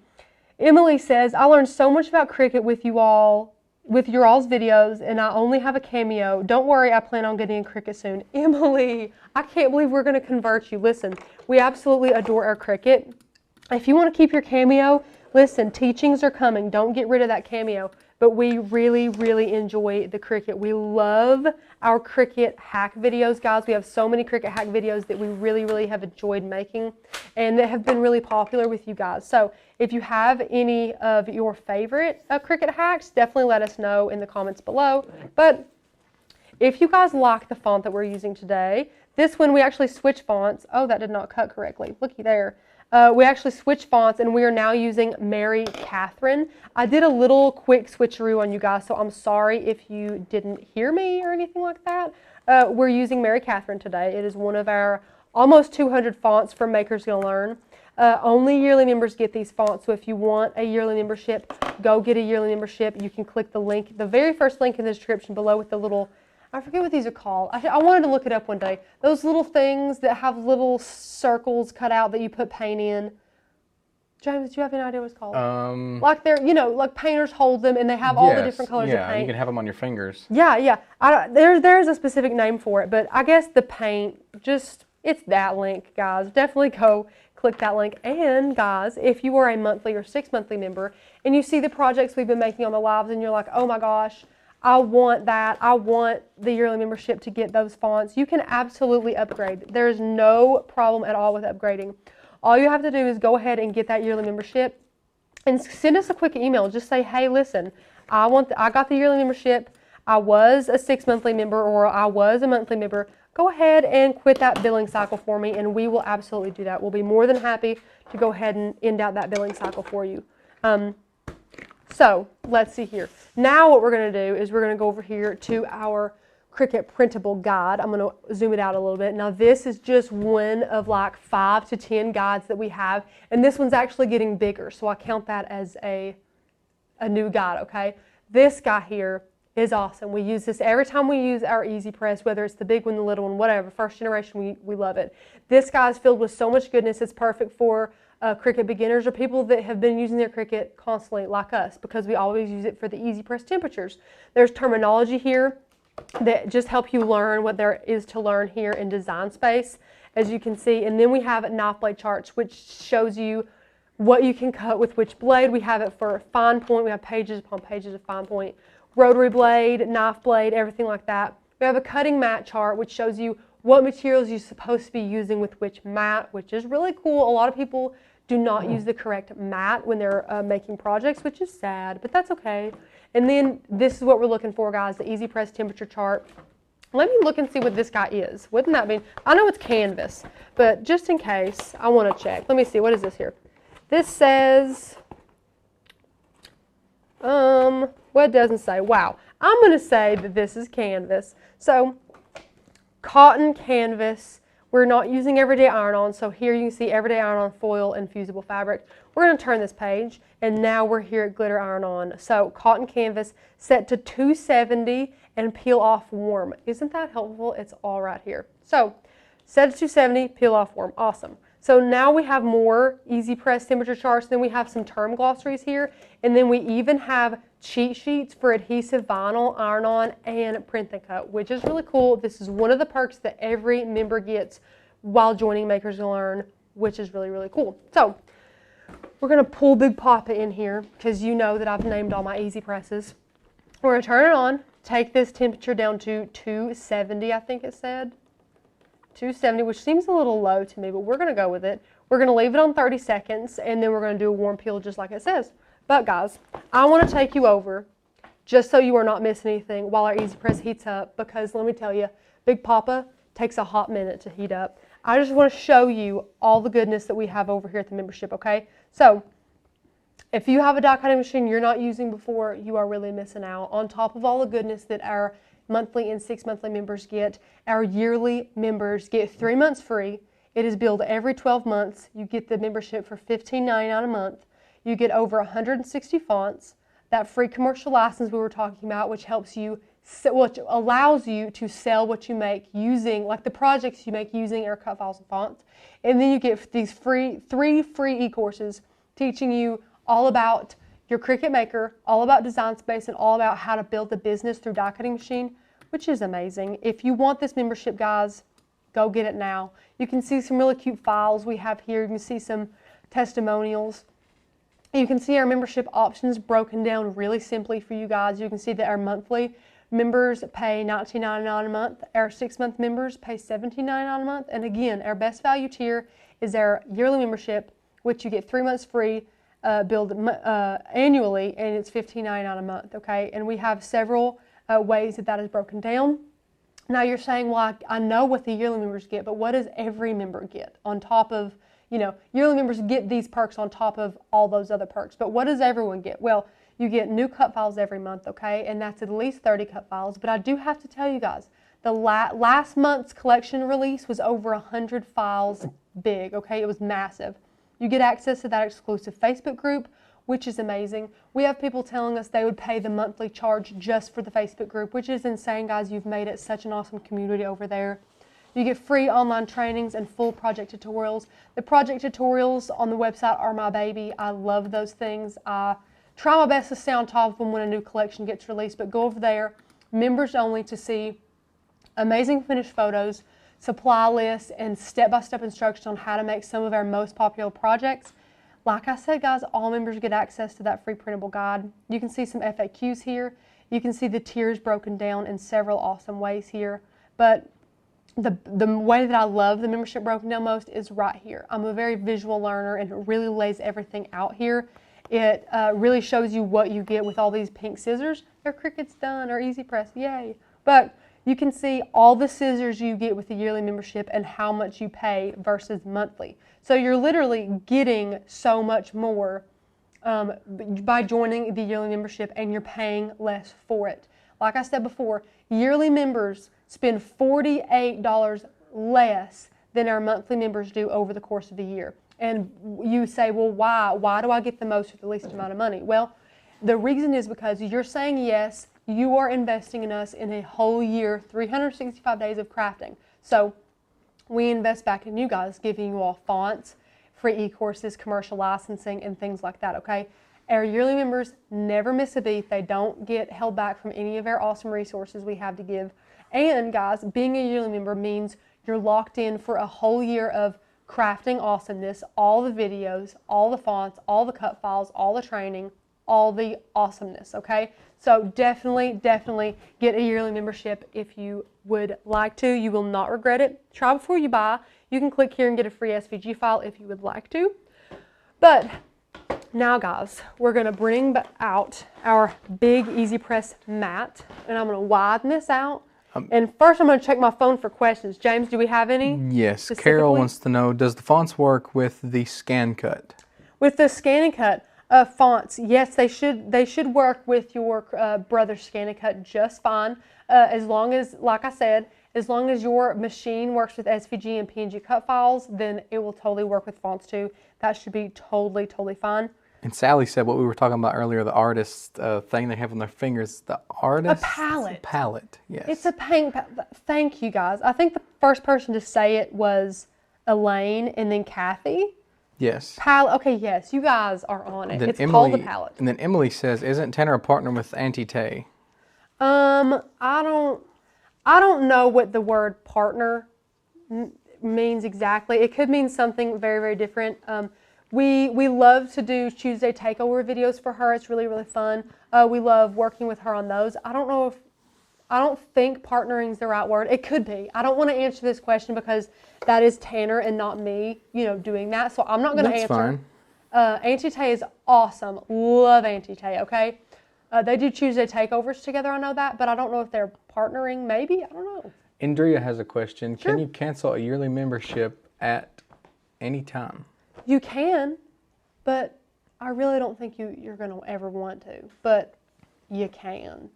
Emily says, I learned so much about Cricut with your all's videos, and I only have a Cameo. Don't worry, I plan on getting a Cricut soon. Emily, I can't believe we're going to convert you. Listen, we absolutely adore our Cricut. If you want to keep your Cameo, listen, teachings are coming. Don't get rid of that Cameo. But we really, really enjoy the Cricut. We love our Cricut hack videos, guys. We have so many Cricut hack videos that we really, really have enjoyed making and that have been really popular with you guys. So if you have any of your favorite Cricut hacks, definitely let us know in the comments below. But if you guys like the font that we're using today, this one we actually switched fonts. Oh, that did not cut correctly. Looky there. We actually switched fonts, and we are now using Mary Catherine. I did a little quick switcheroo on you guys, so I'm sorry if you didn't hear me or anything like that. We're using Mary Catherine today. It is one of our almost 200 fonts from Makers Gonna Learn. Only yearly members get these fonts, so if you want a yearly membership, go get a yearly membership. You can click the link, the very first link in the description below with the little, I forget what these are called. I wanted to look it up one day. Those little things that have little circles cut out that you put paint in. James, do you have any idea what it's called? Like they're, like painters hold them and they have all the different colors of paint. Yeah, you can have them on your fingers. Yeah. There's a specific name for it, but I guess the paint, it's that link, guys. Definitely go click that link. And guys, if you are a monthly or 6 monthly member and you see the projects we've been making on the lives and you're like, oh my gosh, I want that. I want the yearly membership to get those fonts. You can absolutely upgrade. There's no problem at all with upgrading. All you have to do is go ahead and get that yearly membership and send us a quick email. Just say, hey, listen, I got the yearly membership. I was a 6 monthly member or I was a monthly member. Go ahead and quit that billing cycle for me, and we will absolutely do that. We'll be more than happy to go ahead and end out that billing cycle for you. So let's see here. Now what we're going to do is we're going to go over here to our Cricut printable guide. I'm going to zoom it out a little bit. Now this is just one of like 5 to 10 guides that we have, and this one's actually getting bigger, so I count that as a new guide, okay? This guy here is awesome. We use this every time we use our Easy Press, whether it's the big one, the little one, whatever. First generation, we love it. This guy is filled with so much goodness. It's perfect for Cricut beginners or people that have been using their Cricut constantly like us, because we always use it for the Easy Press temperatures. There's terminology here that just help you learn what there is to learn here in Design Space, as you can see. And then we have knife blade charts, which shows you what you can cut with which blade. We have it for fine point. We have pages upon pages of fine point, rotary blade, knife blade, everything like that. We have a cutting mat chart, which shows you what materials you're supposed to be using with which mat, which is really cool. A lot of people do not use the correct mat when they're making projects, which is sad, but that's okay. And then this is what we're looking for, guys, the Easy Press temperature chart. Let me look and see what this guy is. Wouldn't that be? I know it's canvas, but just in case, I want to check. Let me see. What is this here? This says, well, it doesn't say. Wow. I'm going to say that this is canvas. So, cotton canvas. We're not using everyday iron-on, so here you can see everyday iron-on foil and fusible fabric. We're going to turn this page, and now we're here at glitter iron-on. So cotton canvas set to 270 and peel off warm. Isn't that helpful? It's all right here. So set to 270, peel off warm. Awesome. So now we have more Easy Press temperature charts. Then we have some term glossaries here, and then we even have cheat sheets for adhesive vinyl, iron-on, and print and cut, which is really cool. This is one of the perks that every member gets while joining Makers Gonna Learn, which is really, really cool. So we're going to pull Big Papa in here, because you know that I've named all my Easy Presses. We're going to turn it on, take this temperature down to 270, I think it said. 270, which seems a little low to me, but we're going to go with it. We're going to leave it on 30 seconds, and then we're going to do a warm peel just like it says. But guys, I want to take you over, just so you are not missing anything while our Easy Press heats up, because let me tell you, Big Papa takes a hot minute to heat up. I just want to show you all the goodness that we have over here at the membership, okay? So, if you have a die cutting machine you're not using before, you are really missing out. On top of all the goodness that our monthly and 6 monthly members get, our yearly members get 3 months free. It is billed every 12 months. You get the membership for $15.99 a month. You get over 160 fonts, that free commercial license we were talking about, which helps you, which allows you to sell what you make using, like the projects you make using our cut files and fonts. And then you get these three free e-courses teaching you all about your Cricut Maker, all about Design Space, and all about how to build a business through die cutting machine, which is amazing. If you want this membership, guys, go get it now. You can see some really cute files we have here. You can see some testimonials. You can see our membership options broken down really simply for you guys. You can see that our monthly members pay $19.99 a month. Our 6-month members pay $17.99 a month. And again, our best value tier is our yearly membership, which you get 3 months free, billed annually, and it's $15.99 a month, okay? And we have several ways that is broken down. Now you're saying, well, I know what the yearly members get, but what does every member get on top of, you know, yearly members get these perks on top of all those other perks, but what does everyone get? Well, you get new cut files every month, okay, and that's at least 30 cut files, but I do have to tell you guys, the last month's collection release was over 100 files big, okay, it was massive. You get access to that exclusive Facebook group, which is amazing. We have people telling us they would pay the monthly charge just for the Facebook group, which is insane, guys. You've made it such an awesome community over there. You get free online trainings and full project tutorials. The project tutorials on the website are my baby. I love those things. I try my best to stay on top of them when a new collection gets released, but go over there, members only, to see amazing finished photos, supply lists, and step-by-step instructions on how to make some of our most popular projects. Like I said, guys, all members get access to that free printable guide. You can see some FAQs here. You can see the tiers broken down in several awesome ways here. But the way that I love the membership broken down most is right here. I'm a very visual learner, and it really lays everything out here. It really shows you what you get with all these pink scissors. They're Cricut's done, or Easy Press, yay. But you can see all the scissors you get with the yearly membership and how much you pay versus monthly. So you're literally getting so much more by joining the yearly membership, and you're paying less for it. Like I said before, yearly members spend $48 less than our monthly members do over the course of the year. And you say, well, why? Why do I get the most with the least amount of money? Well, the reason is because you're saying yes, you are investing in us in a whole year, 365 days of crafting. So we invest back in you guys, giving you all fonts, free e-courses, commercial licensing, and things like that, okay? Our yearly members never miss a beat. They don't get held back from any of our awesome resources we have to give. And guys, being a yearly member means you're locked in for a whole year of crafting awesomeness, all the videos, all the fonts, all the cut files, all the training, all the awesomeness, okay? So definitely get a yearly membership if you would like to. You will not regret it. Try before you buy. You can click here and get a free SVG file if you would like to. But now, guys, we're going to bring out our big Easy Press mat, and I'm going to widen this out. And first, I'm going to check my phone for questions. James, do we have any? Yes. Carol wants to know, does the fonts work with the Scan Cut? With the Scan and Cut fonts, yes, they should work with your brother's Scan and Cut just fine. As long as, like I said, as long as your machine works with SVG and PNG cut files, then it will totally work with fonts too. That should be totally fine. And Sally said what we were talking about earlier, the artist thing they have on their fingers. The artist? A palette. A palette, yes. It's a paint palette. Thank you, guys. I think the first person to say it was Elaine and then Kathy. Yes. Palette. Okay, yes, you guys are on it. It's Emily, called the palette. And then Emily says, isn't Tanner a partner with Auntie Tay? I don't know what the word partner means exactly. It could mean something very different. We love to do Tuesday takeover videos for her. It's really fun. We love working with her on those. I don't think partnering is the right word. It could be. I don't want to answer this question because that is Tanner and not me, doing that. So I'm not going to answer. That's fine. Auntie Tay is awesome. Love Auntie Tay, okay? They do Tuesday takeovers together, I know that, but I don't know if they're partnering. Maybe, I don't know. Indria has a question. Sure. Can you cancel a yearly membership at any time? You can, but I really don't think you're going to ever want to. But you can,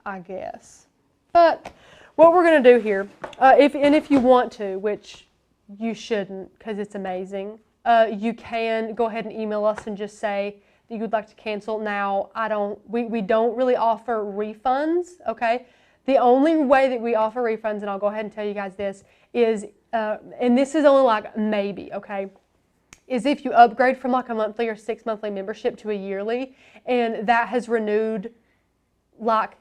I guess. But what we're going to do here, if you want to, which you shouldn't because it's amazing, you can go ahead and email us and just say that you would like to cancel. Now, we don't really offer refunds, okay? The only way that we offer refunds, and I'll go ahead and tell you guys this, is, and this is only like maybe, okay, is if you upgrade from like a monthly or 6 monthly membership to a yearly, and that has renewed like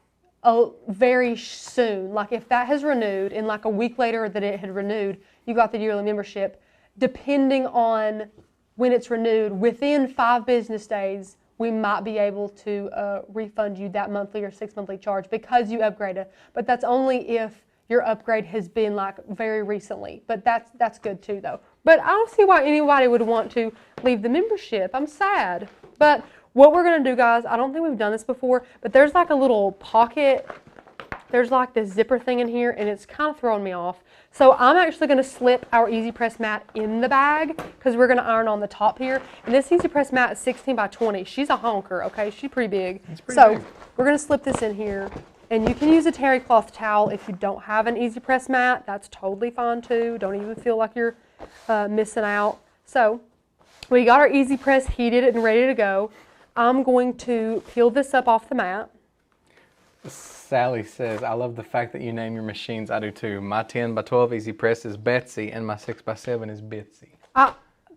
very soon. Like if that has renewed and like a week later that it had renewed, you got the yearly membership, depending on when it's renewed, within 5 business days, we might be able to refund you that monthly or 6 monthly charge because you upgraded. But that's only if your upgrade has been like very recently. But that's good too though. But I don't see why anybody would want to leave the membership. I'm sad. But what we're going to do, guys, I don't think we've done this before, but there's like a little pocket. There's like this zipper thing in here, and it's kind of throwing me off. So I'm actually going to slip our Easy Press mat in the bag because we're going to iron on the top here. And this Easy Press mat is 16 by 20. She's a honker, okay? She's pretty big. It's pretty big. We're going to slip this in here. And you can use a terry cloth towel if you don't have an Easy Press mat. That's totally fine too. Don't even feel like you're missing out. So we got our Easy Press heated and ready to go. I'm going to peel this up off the mat. Sally says, I love the fact that you name your machines. I do too. My 10 by 12 Easy Press is Betsy, and my 6 by 7 is Bitsy.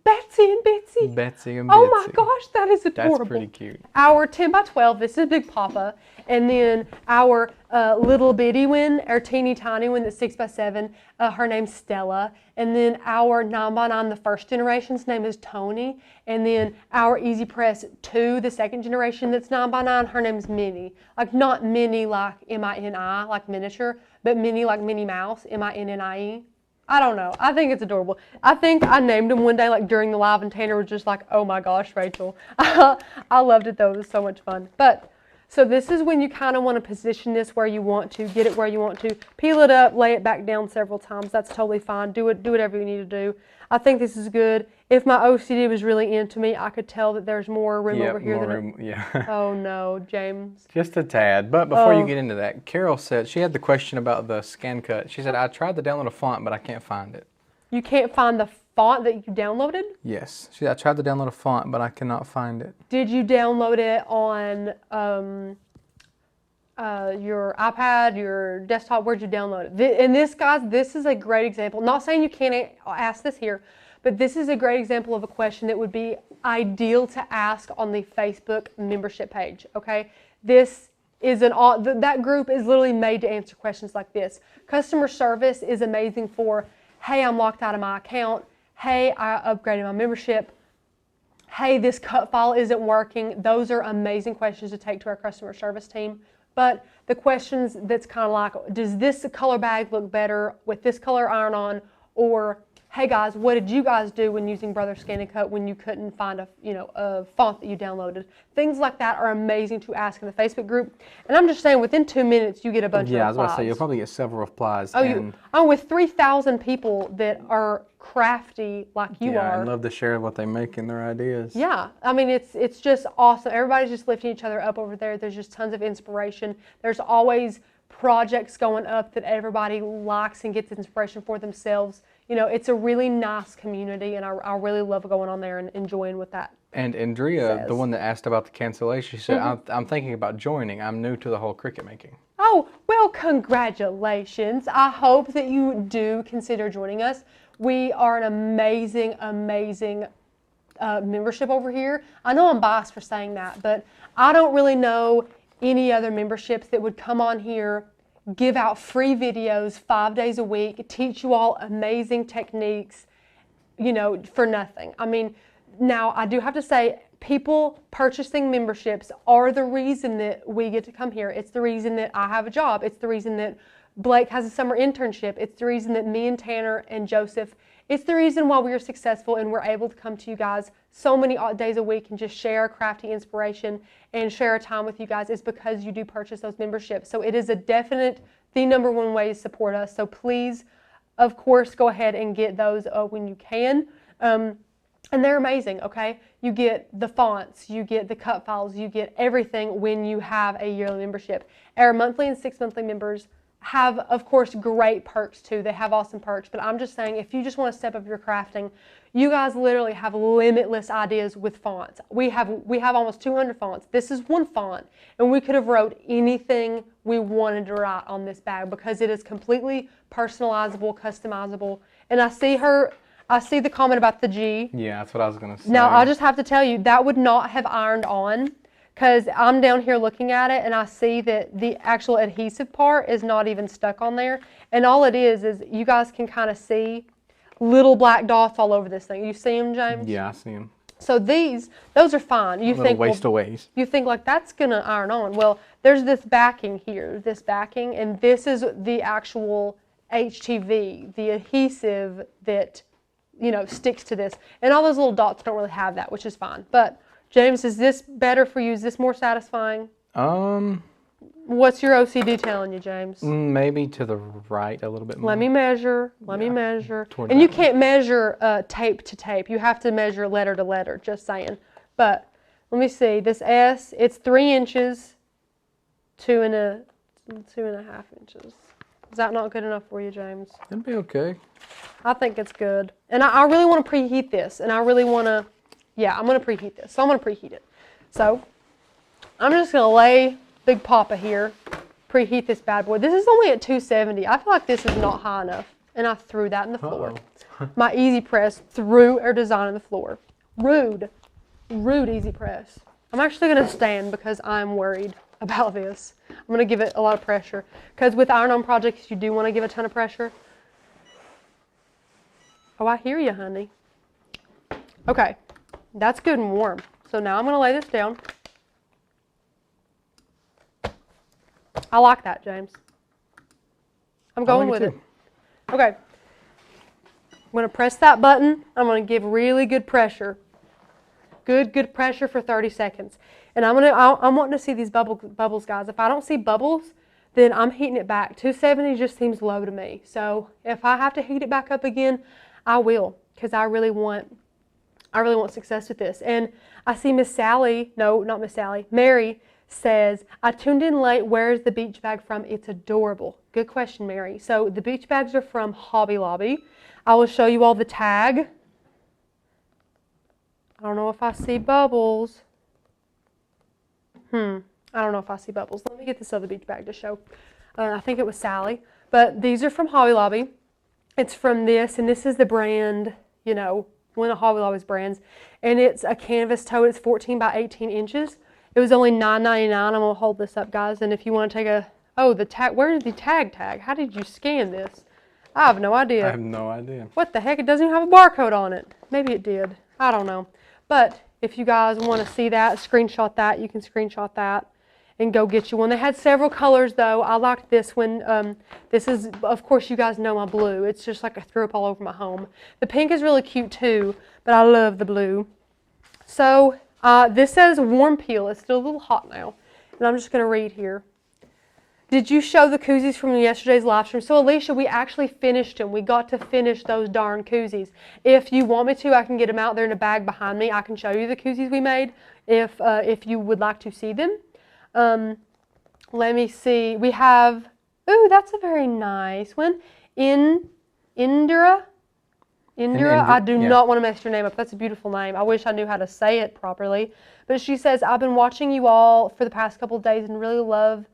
Betsy and Bitsy. Betsy and Bitsy. Oh my gosh, that is adorable. That's pretty cute. Our 10 by 12, this is Big Papa. And then our little bitty one, our teeny tiny one that's 6 by 7, her name's Stella. And then our 9 by 9, the first generation's name is Tony. And then our Easy Press 2, the second generation that's 9 by 9, her name's Minnie. Like not Minnie like M-I-N-I, like miniature, but Minnie like Minnie Mouse, M-I-N-N-I-E. I don't know. I think it's adorable. I think I named him one day like during the live and Tanner was just like, oh my gosh, Rachel. I loved it though. It was so much fun. But So this is when you kind of want to position this where you want to, get it where you want to, peel it up, lay it back down several times. That's totally fine. Do whatever you need to do. I think this is good. If my OCD was really into me, I could tell that there's more room over here than yeah. Oh no, James. Just a tad. But before you get into that, Carol said she had the question about the scan cut. She said, I tried to download a font, but I can't find it. You can't find the font that you downloaded? Yes. She said, I tried to download a font, but I cannot find it. Did you download it on your iPad, your desktop? Where'd you download it? And this, guys, this is a great example. Not saying you can't ask this here, but this is a great example of a question that would be ideal to ask on the Facebook membership page, okay? This is that group is literally made to answer questions like this. Customer service is amazing for, hey, I'm locked out of my account. Hey, I upgraded my membership. Hey, this cut file isn't working. Those are amazing questions to take to our customer service team. But the questions that's kind of like, does this color bag look better with this color iron-on? Or, hey guys, what did you guys do when using Brother Scan and Cut when you couldn't find a font that you downloaded? Things like that are amazing to ask in the Facebook group. And I'm just saying, within 2 minutes, you get a bunch of replies. Yeah, I was about to say, you'll probably get several replies. With 3,000 people that are crafty like you are. Yeah, I love to share what they make and their ideas. Yeah, I mean, it's just awesome. Everybody's just lifting each other up over there. There's just tons of inspiration. There's always projects going up that everybody likes and gets inspiration for themselves. You know, it's a really nice community, and I really love going on there and enjoying what that And Andrea, says. the one that asked about the cancellation, she said, I'm thinking about joining. I'm new to the whole Cricut making. Oh, well, congratulations. I hope that you do consider joining us. We are an amazing, amazing membership over here. I know I'm biased for saying that, but I don't really know any other memberships that would come on here, give out free videos 5 days a week, teach you all amazing techniques, for nothing. I mean, now I do have to say, people purchasing memberships are the reason that we get to come here. It's the reason that I have a job. It's the reason that Blake has a summer internship. It's the reason that me and Tanner and Joseph, it's the reason why we are successful and we're able to come to you guys so many days a week and just share crafty inspiration and share a time with you guys is because you do purchase those memberships. So it is the number one way to support us. So please, of course, go ahead and get those when you can. And they're amazing, okay? You get the fonts, you get the cut files, you get everything when you have a yearly membership. Our monthly and 6 monthly members have, of course, great perks too. They have awesome perks, but I'm just saying, if you just want to step up your crafting, you guys literally have limitless ideas with fonts. We have almost 200 fonts. This is one font, and we could have wrote anything we wanted to write on this bag because it is completely personalizable, customizable. And I see the comment about the G. Yeah, that's what I was going to say. Now, I just have to tell you, that would not have ironed on because I'm down here looking at it and I see that the actual adhesive part is not even stuck on there. And all it is you guys can kind of see little black dots all over this thing. You see them, James? Yeah, I see them. So those are fine. You think waste of ways. You think like that's going to iron on. Well, there's this backing here, and this is the actual HTV, the adhesive that sticks to this. And all those little dots don't really have that, which is fine. But James, is this better for you? Is this more satisfying? What's your OCD telling you, James? Maybe to the right a little bit more. Let me measure. Let me measure. And you can't measure tape to tape. You have to measure letter to letter, just saying. But let me see. This S, it's 3 inches, 2.5 inches. Is that not good enough for you, James? It'd be okay. I think it's good. And I really want to preheat this. And I really want to, I'm going to preheat this. So I'm going to preheat it. So I'm just going to lay Big Papa here, preheat this bad boy. This is only at 270. I feel like this is not high enough. And I threw that in the floor. My Easy Press threw our design in the floor. Rude Easy Press. I'm actually going to stand because I'm worried about this. I'm going to give it a lot of pressure. Because with iron-on projects, you do want to give a ton of pressure. Oh, I hear you, honey. Okay, that's good and warm. So now I'm going to lay this down. I like that, James. I'm going with it. Okay. I'm going to press that button. I'm going to give really good pressure. Good pressure for 30 seconds. And I'm wanting to see these bubbles, guys. If I don't see bubbles, then I'm heating it back. 270 just seems low to me. So if I have to heat it back up again, I will, because I really want success with this. And I see Miss Sally, no, not Miss Sally, Mary says, I tuned in late. Where's the beach bag from? It's adorable. Good question, Mary. So the beach bags are from Hobby Lobby. I will show you all the tag. I don't know if I see bubbles. I don't know if I see bubbles. Let me get this other beach bag to show. I think it was Sally. But these are from Hobby Lobby. It's from this, and this is the brand, you know, one of Hobby Lobby's brands. And it's a canvas tote. It's 14 by 18 inches. It was only $9.99. I'm going to hold this up, guys. And if you want to take a, oh, the tag, where is the tag? How did you scan this? I have no idea. I have no idea. What the heck? It doesn't even have a barcode on it. Maybe it did. I don't know. But if you guys want to see that, screenshot that, you can screenshot that and go get you one. They had several colors, though. I liked this one. This is, of course, you guys know my blue. It's just like I threw up all over my home. The pink is really cute, too, but I love the blue. So this says warm peel. It's still a little hot now. And I'm just going to read here. Did you show the koozies from yesterday's live stream? So, Alicia, we actually finished them. We got to finish those darn koozies. If you want me to, I can get them out there in a bag behind me. I can show you the koozies we made if you would like to see them. Let me see. We have, ooh, that's a very nice one. Indira. I do not want to mess your name up. That's a beautiful name. I wish I knew how to say it properly. But she says, I've been watching you all for the past couple of days and really love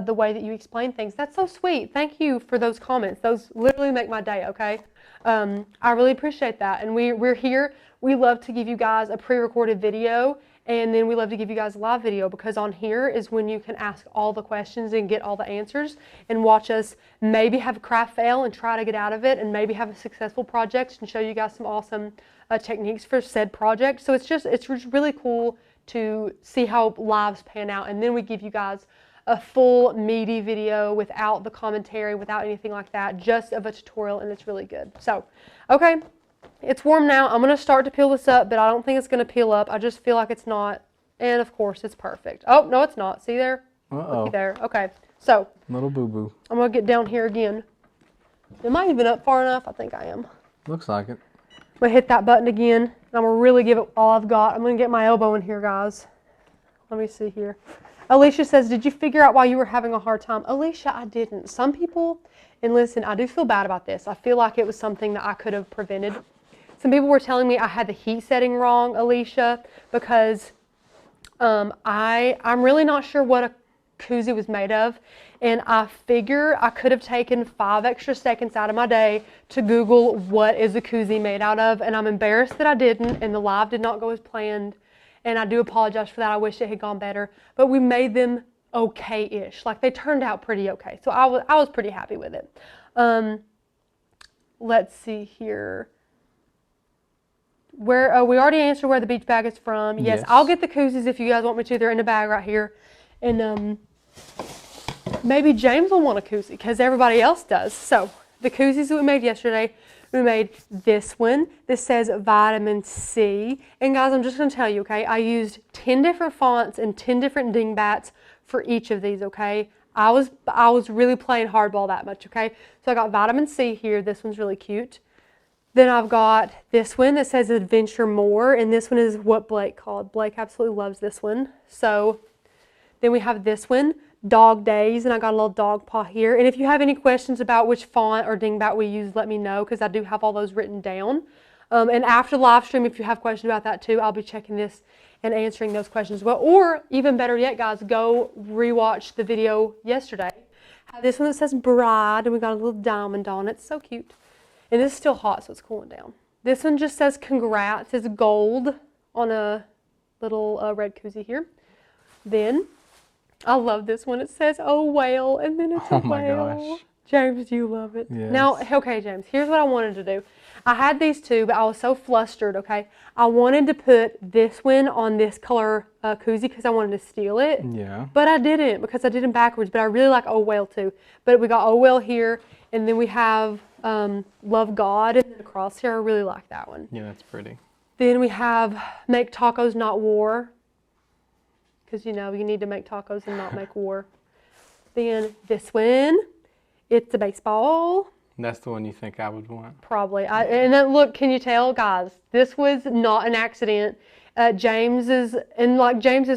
the way that you explain things. That's so sweet. Thank you for those comments. Those literally make my day, okay? I really appreciate that. And we're here. We love to give you guys a pre-recorded video, and then we love to give you guys a live video, because on here is when you can ask all the questions and get all the answers and watch us maybe have a craft fail and try to get out of it, and maybe have a successful project and show you guys some awesome techniques for said project. So it's just really cool to see how lives pan out, and then we give you guys a full meaty video without the commentary, without anything like that, just of a tutorial, and it's really good. So, okay, it's warm now. I'm going to start to peel this up, but I don't think it's going to peel up. I just feel like it's not, and of course it's perfect. Oh, no, it's not. See there? Uh-oh. Looky there. Okay, so Little boo-boo. I'm going to get down here again. Am I even up far enough? I think I am. Looks like it. I'm going to hit that button again, and I'm going to really give it all I've got. I'm going to get my elbow in here, guys. Let me see here. Alicia says, did you figure out why you were having a hard time? Alicia, I didn't. Some people, and listen, I do feel bad about this. I feel like it was something that I could have prevented. Some people were telling me I had the heat setting wrong, Alicia, because I'm really not sure what a koozie was made of. And I figure I could have taken 5 extra seconds out of my day to Google what is a koozie made out of. And I'm embarrassed that I didn't, and the live did not go as planned. And I do apologize for that. I wish it had gone better. But we made them okay-ish. Like, they turned out pretty okay. So I was pretty happy with it. Let's see here. Where we already answered where the beach bag is from. Yes, I'll get the koozies if you guys want me to. They're in the bag right here. And maybe James will want a koozie because everybody else does. So the koozies that we made yesterday, we made this one. This says vitamin C. And guys, I'm just going to tell you, okay, I used 10 different fonts and 10 different dingbats for each of these, okay? I was really playing hardball that much, okay? So I got vitamin C here. This one's really cute. Then I've got this one that says Adventure More, and this one is what Blake called. Blake absolutely loves this one. So then we have this one, Dog Days, and I got a little dog paw here. And if you have any questions about which font or dingbat we use, let me know, because I do have all those written down. And after the live stream, if you have questions about that too, I'll be checking this and answering those questions as well. Or even better yet, guys, go rewatch the video yesterday. I have this one that says Bride, and we got a little diamond on it. So cute. And this is still hot, so it's cooling down. This one just says congrats. It's gold on a little red koozie here. Then, I love this one. It says, oh, whale, and then it's a whale. Oh my gosh. James, you love it. Yes. Now, okay, James, here's what I wanted to do. I had these two, but I was so flustered, okay? I wanted to put this one on this color koozie because I wanted to steal it. Yeah. But I didn't because I did them backwards, but I really like oh, whale too. But we got oh, whale here, and then we have Love God, and then across here, I really like that one. Yeah, that's pretty. Then we have Make Tacos Not War. because, you know, you need to make tacos and not make war. Then this one, it's a baseball. That's the one you think I would want. Probably. And then look, can you tell, guys? This was not an accident. James's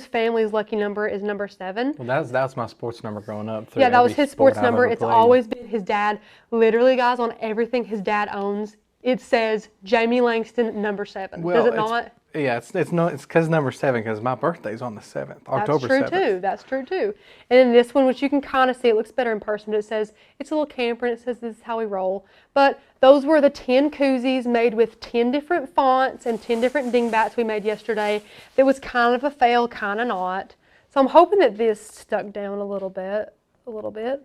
family's lucky number is number 7. Well, that was my sports number growing up. Yeah, that was his sports number. It's played. always been his dad. Literally, guys, on everything his dad owns, it says Jamie Langston number 7. Well, does it not? Yeah, it's because number 7 because my birthday's on the 7th, October 7th. That's true too. That's true too. And then this one, which you can kind of see, it looks better in person, but it says it's a little camper and it says this is how we roll. But those were the 10 koozies made with 10 different fonts and 10 different dingbats we made yesterday. It was kind of a fail, kind of not. So I'm hoping that this stuck down a little bit. It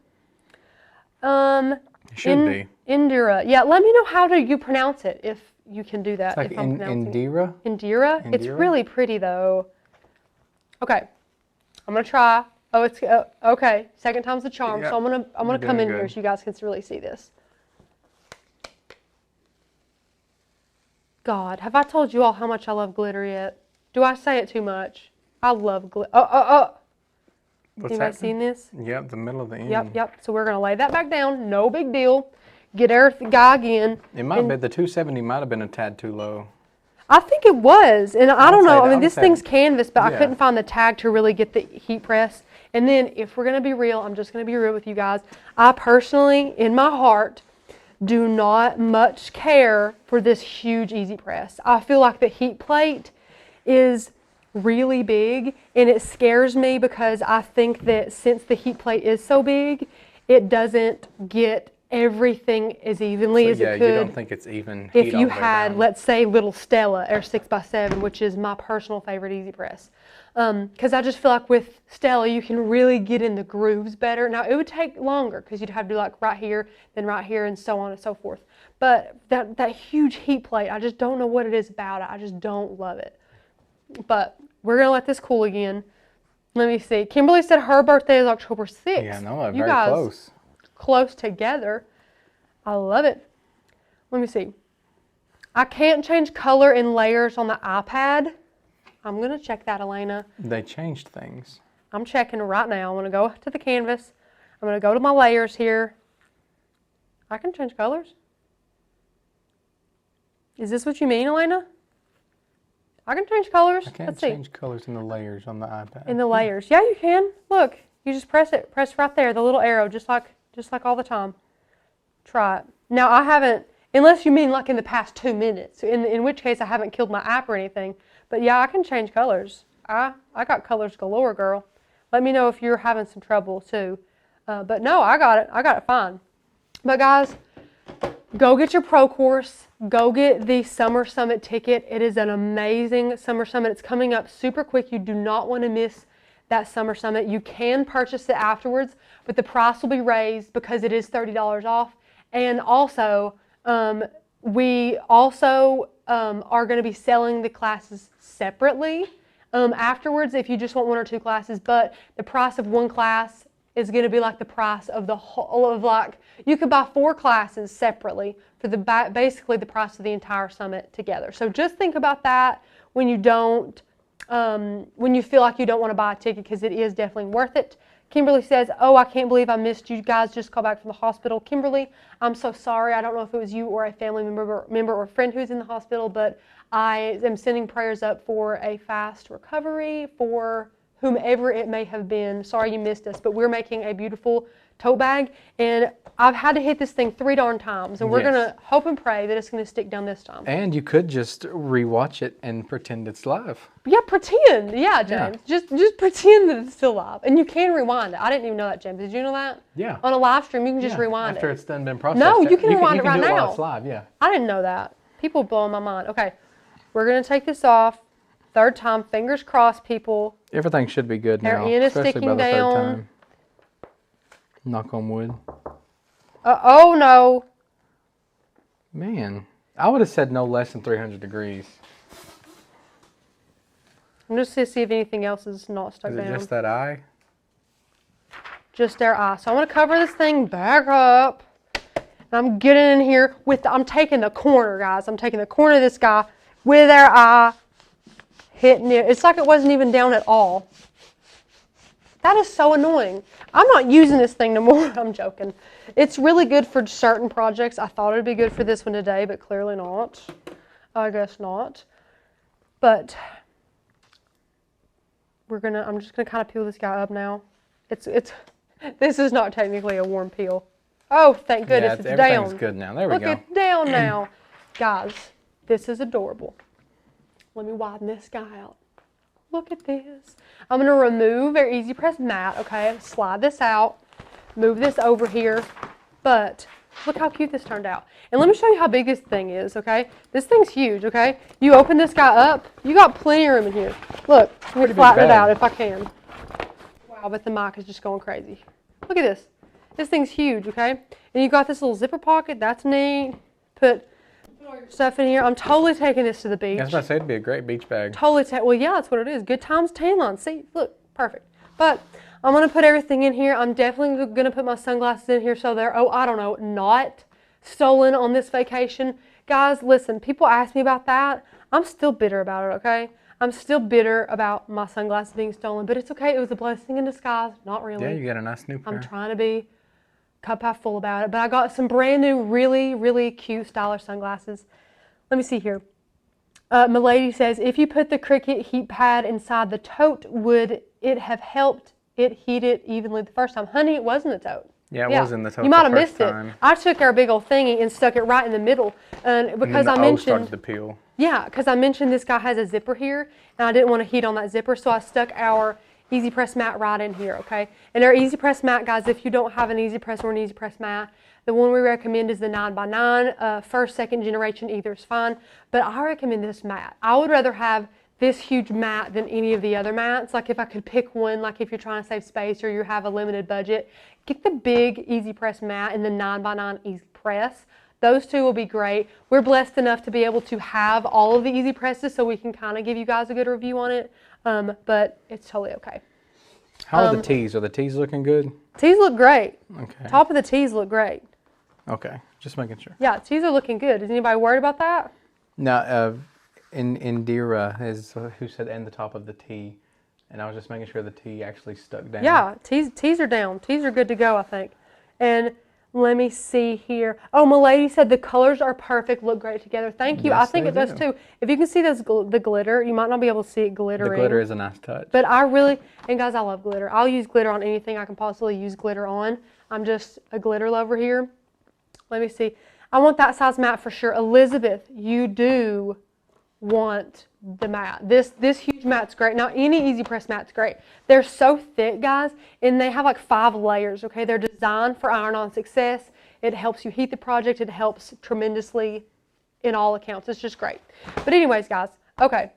should be. Indira. Yeah, let me know how do you pronounce it if you can do that. It's like Indira. Indira? It's really pretty though. Okay, I'm gonna try. Oh, it's okay. Second time's the charm. Yep. So I'm gonna come in good. here so you guys can really see this. God, have I told you all how much I love glitter yet? Do I say it too much? I love glitter. What's Anybody seen this? Yep, the middle of the end. Yep. So we're gonna lay that back down. No big deal. Get our guy again. It might be the 270 might have been a tad too low. I think it was, and I don't know. I mean, this say- thing's canvas, but I Yeah. couldn't find the tag to really get the heat press. And then, if we're gonna be real, I'm just gonna be real with you guys. I personally, in my heart, do not much care for this huge easy press. I feel like the heat plate is really big, and it scares me because I think that since the heat plate is so big, it doesn't get everything as evenly as it could. You don't think it's even If heat you all the way had, down. let's say, little Stella or 6x7, which is my personal favorite easy press. Because I just feel like with Stella, you can really get in the grooves better. Now, it would take longer because you'd have to do like right here, then right here, and so on and so forth. But that huge heat plate, I just don't know what it is about it. I just don't love it. But we're going to let this cool again. Let me see. Kimberly said her birthday is October 6th. Yeah, no, You very guys, close. Close together. I love it. Let me see. I can't change color in layers on the iPad. I'm going to check that, Elena. They changed things. I'm checking right now. I'm going to go to the canvas. I'm going to go to my layers here. I can change colors. Is this what you mean, Elena? I can change colors. I can't Let's see. change colors in the layers on the iPad. In the layers. Yeah, you can. Look, you just press it. Press right there, the little arrow, just like all the time. Try it. Now, I haven't, unless you mean like in the past 2 minutes, in which case I haven't killed my app or anything. But yeah, I can change colors. I got colors galore, girl. Let me know if you're having some trouble too. But no, I got it. I got it fine. But guys, go get your pro course. Go get the Summer Summit ticket. It is an amazing Summer Summit. It's coming up super quick. You do not want to miss that Summer Summit. You can purchase it afterwards, but the price will be raised because it is $30 off. And also, we also are going to be selling the classes separately afterwards if you just want 1 or 2 classes. But the price of one class is going to be like the price of the whole of like, you could buy 4 classes separately for basically the price of the entire summit together. So just think about that when you don't, when you feel like you don't want to buy a ticket, because it is definitely worth it. Kimberly says, oh, I can't believe I missed you guys. Just got back from the hospital. Kimberly, I'm so sorry. I don't know if it was you or a family member or friend who's in the hospital, but I am sending prayers up for a fast recovery for whomever it may have been. Sorry you missed us, but we're making a beautiful tote bag, and I've had to hit this thing 3 darn times, and we're going to hope and pray that it's going to stick down this time. And you could just rewatch it and pretend it's live. Yeah, pretend. Yeah, James. Yeah. Just pretend that it's still live. And you can rewind it. I didn't even know that, James. Did you know that? Yeah. On a live stream, you can just rewind after it. After it's done been processed. No, you can rewind it right now. You can do it now. while it's live, yeah. I didn't know that. People blowing my mind. Okay, we're going to take this off. 3rd time. Fingers crossed, people. Everything should be good now. Their end is especially sticking by the down. 3rd time. Knock on wood. Oh, no. Man, I would have said no less than 300 degrees. I'm just going to see if anything else is not stuck down. Is it just that eye? Just their eye. So I'm going to cover this thing back up. And I'm getting in here with, I'm taking the corner, guys. I'm taking the corner of this guy with their eye, hitting it. It's like it wasn't even down at all. That is so annoying. I'm not using this thing no more. I'm joking. It's really good for certain projects. I thought it'd be good for this one today, but clearly not. I guess not. But I'm just gonna kind of peel this guy up now. This is not technically a warm peel. Oh, thank goodness, it's down. Everything's good now. There we go. Look, it's down now. Guys, this is adorable. Let me widen this guy out. Look at this. I'm going to remove our Easy Press mat, okay? Slide this out, move this over here, but look how cute this turned out. And let me show you how big this thing is, okay? This thing's huge, okay? You open this guy up, you got plenty of room in here. Look, let me flatten it out if I can. Wow, but the mic is just going crazy. Look at this. This thing's huge, okay? And you got this little zipper pocket, that's neat. Put all your stuff in here. I'm totally taking this to the beach. I was about to say it'd be a great beach bag. Well, yeah, that's what it is. Good times, tan line. See, look, perfect. But I'm going to put everything in here. I'm definitely going to put my sunglasses in here so they're, I don't know, not stolen on this vacation. Guys, listen, people ask me about that. I'm still bitter about it, okay? I'm still bitter about my sunglasses being stolen, but it's okay. It was a blessing in disguise. Not really. Yeah, you got a nice new pair. I'm trying to be cup half full about it, but I got some brand new, really, really cute, stylish sunglasses. Let me see here. Milady says, if you put the Cricut heat pad inside the tote, would it have helped it heat it evenly the first time? Honey, it was in the tote. Yeah, it was in the tote. You might have missed it. I took our big old thingy and stuck it right in the middle, and because I mentioned started to peel. Yeah, because I mentioned this guy has a zipper here, and I didn't want to heat on that zipper, so I stuck our Easy Press mat right in here, okay? And our Easy Press mat, guys, if you don't have an Easy Press or an Easy Press mat, the one we recommend is the 9x9. First, second generation, either is fine, but I recommend this mat. I would rather have this huge mat than any of the other mats. Like if I could pick one, like if you're trying to save space or you have a limited budget, get the big Easy Press mat and the 9x9 Easy Press. Those two will be great. We're blessed enough to be able to have all of the Easy Presses so we can kind of give you guys a good review on it, but it's totally okay. How are the tees? Are the tees looking good? Tees look great. Okay. Top of the tees look great. Okay, just making sure. Yeah, tees are looking good. Is anybody worried about that? No, Indira is who said and the top of the tee, and I was just making sure the tee actually stuck down. Yeah, tees are down. Tees are good to go, I think. And let me see here. Oh, Milady said the colors are perfect, look great together. Thank you. Yes, I think it does too. If you can see those the glitter, you might not be able to see it glittering. The glitter is a nice touch. But and guys, I love glitter. I'll use glitter on anything I can possibly use glitter on. I'm just a glitter lover here. Let me see. I want that size mat for sure. Elizabeth, you do want the mat. This huge mat's great. Now, any Easy Press mat's great. They're so thick, guys, and they have like 5 layers, okay? They're designed for iron-on success. It helps you heat the project. It helps tremendously in all accounts. It's just great. But anyways, guys, okay.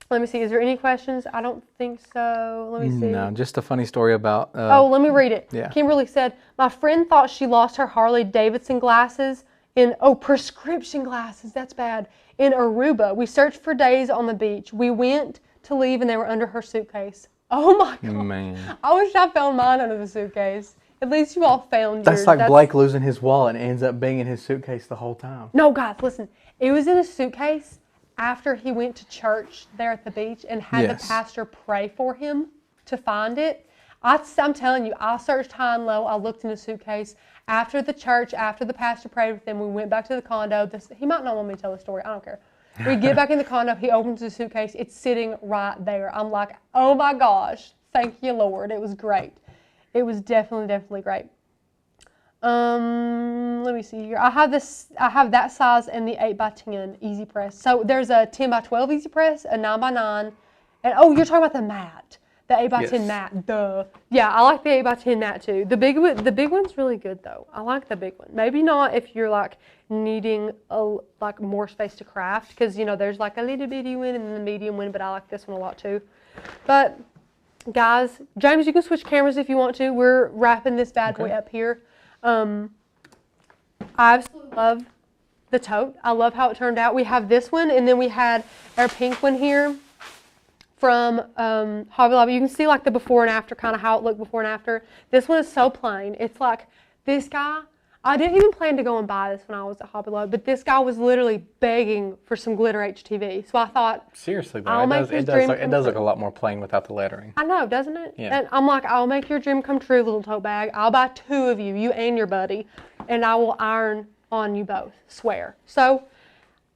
Let me see. Is there any questions? I don't think so. Let me see. No, just a funny story about... oh, let me read it. Yeah. Kimberly said, my friend thought she lost her Harley Davidson glasses prescription glasses. That's bad. In Aruba. We searched for days on the beach. We went to leave and they were under her suitcase. Oh my God. Man. I wish I found mine under the suitcase. At least you all found yours. That's like Blake losing his wallet and ends up being in his suitcase the whole time. No, guys, listen. It was in a suitcase after he went to church there at the beach and had the pastor pray for him to find it. I'm telling you, I searched high and low. I looked in the suitcase. After the church, after the pastor prayed with him, we went back to the condo. He might not want me to tell the story. I don't care. We get back in the condo. He opens the suitcase. It's sitting right there. I'm like, oh my gosh. Thank you, Lord. It was great. It was definitely great. Let me see here. I have that size and the 8x10 Easy Press. So there's a 10x12 Easy Press, a 9x9, and oh, you're talking about the mat, the 8x10 mat. Duh. Yeah, I like the 8x10 mat too. The big one's really good though. I like the big one. Maybe not if you're like needing like more space to craft, because there's like a little bitty one and the medium one, but I like this one a lot too. But guys, James, you can switch cameras if you want to. We're wrapping this bad boy up here. I absolutely love the tote. I love how it turned out. We have this one, and then we had our pink one here from Hobby Lobby. You can see like the before and after, kind of how it looked before and after. This one is so plain. It's like this guy. I didn't even plan to go and buy this when I was at Hobby Lobby, but this guy was literally begging for some glitter HTV. So I thought, seriously though, I'll make his dream it come does look true. a lot more plain without the lettering. I know, doesn't it? Yeah. And I'm like, I'll make your dream come true, little tote bag. I'll buy 2 of you, you and your buddy, and I will iron on you both. Swear. So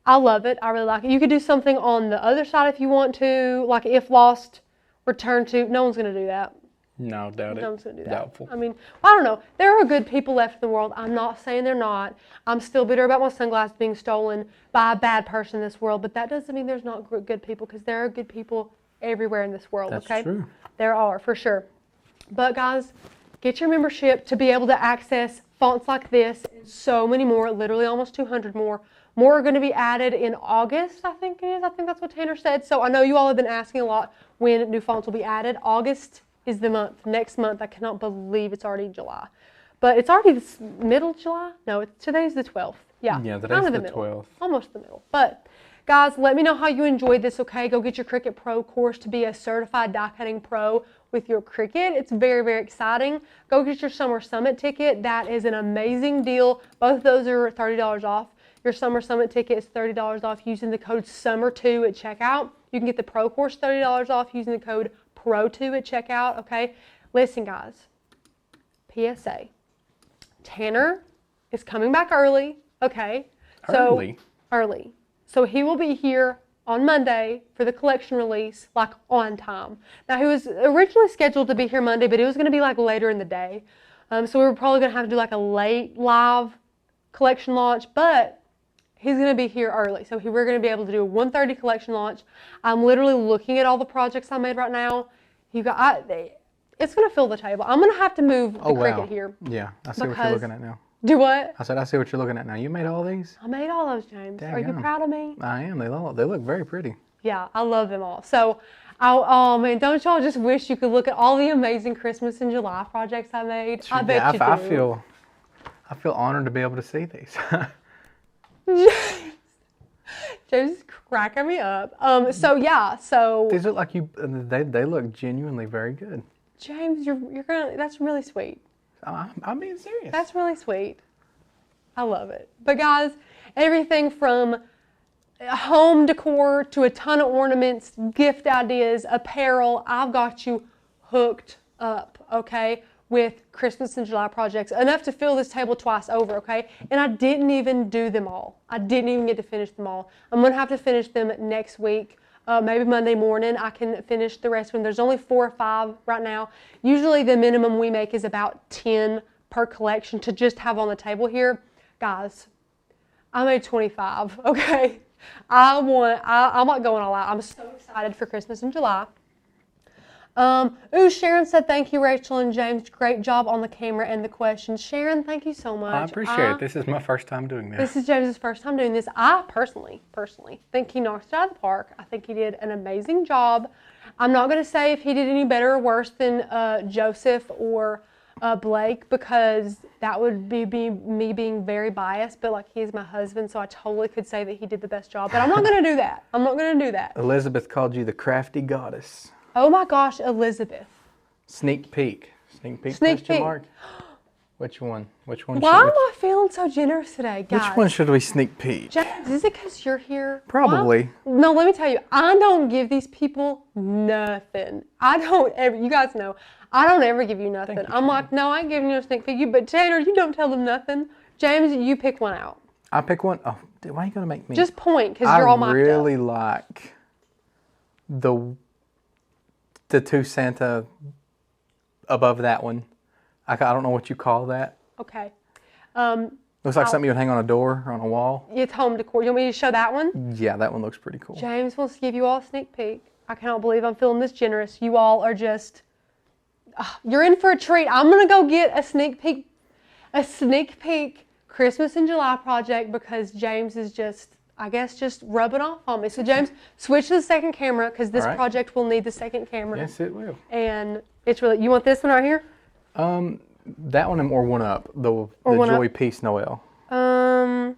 I love it. I really like it. You could do something on the other side if you want to, like if lost, return to. No one's going to do that. No, doubt it. No one's going to do that. Doubtful. I mean, I don't know. There are good people left in the world. I'm not saying they're not. I'm still bitter about my sunglasses being stolen by a bad person in this world, but that doesn't mean there's not good people, because there are good people everywhere in this world. That's okay? true. There are, for sure. But guys, get your membership to be able to access fonts like this and so many more, literally almost 200 more. More are going to be added in August, I think it is. I think that's what Tanner said. So I know you all have been asking a lot when new fonts will be added. August is the month. Next month, I cannot believe it's already July. But it's already the middle of July? No, today's the 12th. Yeah, Yeah, kind of today's the middle. 12th. Almost the middle. But guys, let me know how you enjoyed this, okay? Go get your Cricut Pro course to be a certified die cutting pro with your Cricut. It's very, very exciting. Go get your Summer Summit ticket. That is an amazing deal. Both of those are $30 off. Your Summer Summit ticket is $30 off using the code SUMMER2 at checkout. You can get the Pro course $30 off using the code PRO2 at checkout, okay? Listen, guys. PSA. Tanner is coming back early, okay? Early. So he will be here on Monday for the collection release, like on time. Now, he was originally scheduled to be here Monday, but it was going to be like later in the day. So we were probably going to have to do like a late live collection launch, but he's going to be here early. So we're going to be able to do a 1:30 collection launch. I'm literally looking at all the projects I made right now. It's going to fill the table. I'm going to have to move the Cricut here. Yeah, I see what you're looking at now. Do what? I said, I see what you're looking at now. You made all these? I made all those, James. Are you Daggum. proud of me? I am. They look very pretty. Yeah, I love them all. So, oh man, don't y'all just wish you could look at all the amazing Christmas and July projects I made? I bet you do. I feel honored to be able to see these. James is cracking me up. So These look like they look genuinely very good. James, that's really sweet. I'm being serious. That's really sweet. I love it. But guys, everything from home decor to a ton of ornaments, gift ideas, apparel, I've got you hooked up, okay, with Christmas and July projects. Enough to fill this table twice over, okay? And I didn't even do them all. I didn't even get to finish them all. I'm going to have to finish them next week. Maybe Monday morning I can finish the rest of them. There's only 4 or 5 right now. Usually the minimum we make is about 10 per collection to just have on the table here. Guys, I made 25, okay? I'm not going all out. I'm so excited for Christmas in July. Sharon said, thank you, Rachel and James. Great job on the camera and the questions. Sharon, thank you so much. I appreciate it. This is my first time doing this. This is James's first time doing this. I personally think he knocked it out of the park. I think he did an amazing job. I'm not going to say if he did any better or worse than Joseph or Blake, because that would be me being very biased, but like he's my husband, so I totally could say that he did the best job. But I'm not going to do that. I'm not going to do that. Elizabeth called you the crafty goddess. Oh my gosh, Elizabeth. Sneak peek. Sneak Question peek. mark? Which one? Why am I feeling so generous today, guys? Which one should we sneak peek? James, is it because you're here? Probably. No, let me tell you, I don't give these people nothing. You guys know, I don't ever give you nothing. I'm like, no, I ain't giving you a sneak peek. But Tanner, you don't tell them nothing. James, you pick one out. I pick one? Oh, why are you going to make me? Just point, because you're all mic'd up. I really like the 2 Santa above that one. I don't know what you call that. Okay. Looks like something you would hang on a door or on a wall. It's home decor. You want me to show that one? Yeah, that one looks pretty cool. James wants to give you all a sneak peek. I cannot believe I'm feeling this generous. You all are just, you're in for a treat. I'm going to go get a sneak peek Christmas in July project because James is just rubbing off on me. So James, switch to the second camera because this project will need the second camera. Yes, it will. And it's really, you want this one right here? That one or one up, the Joy Peace Noel. Yeah,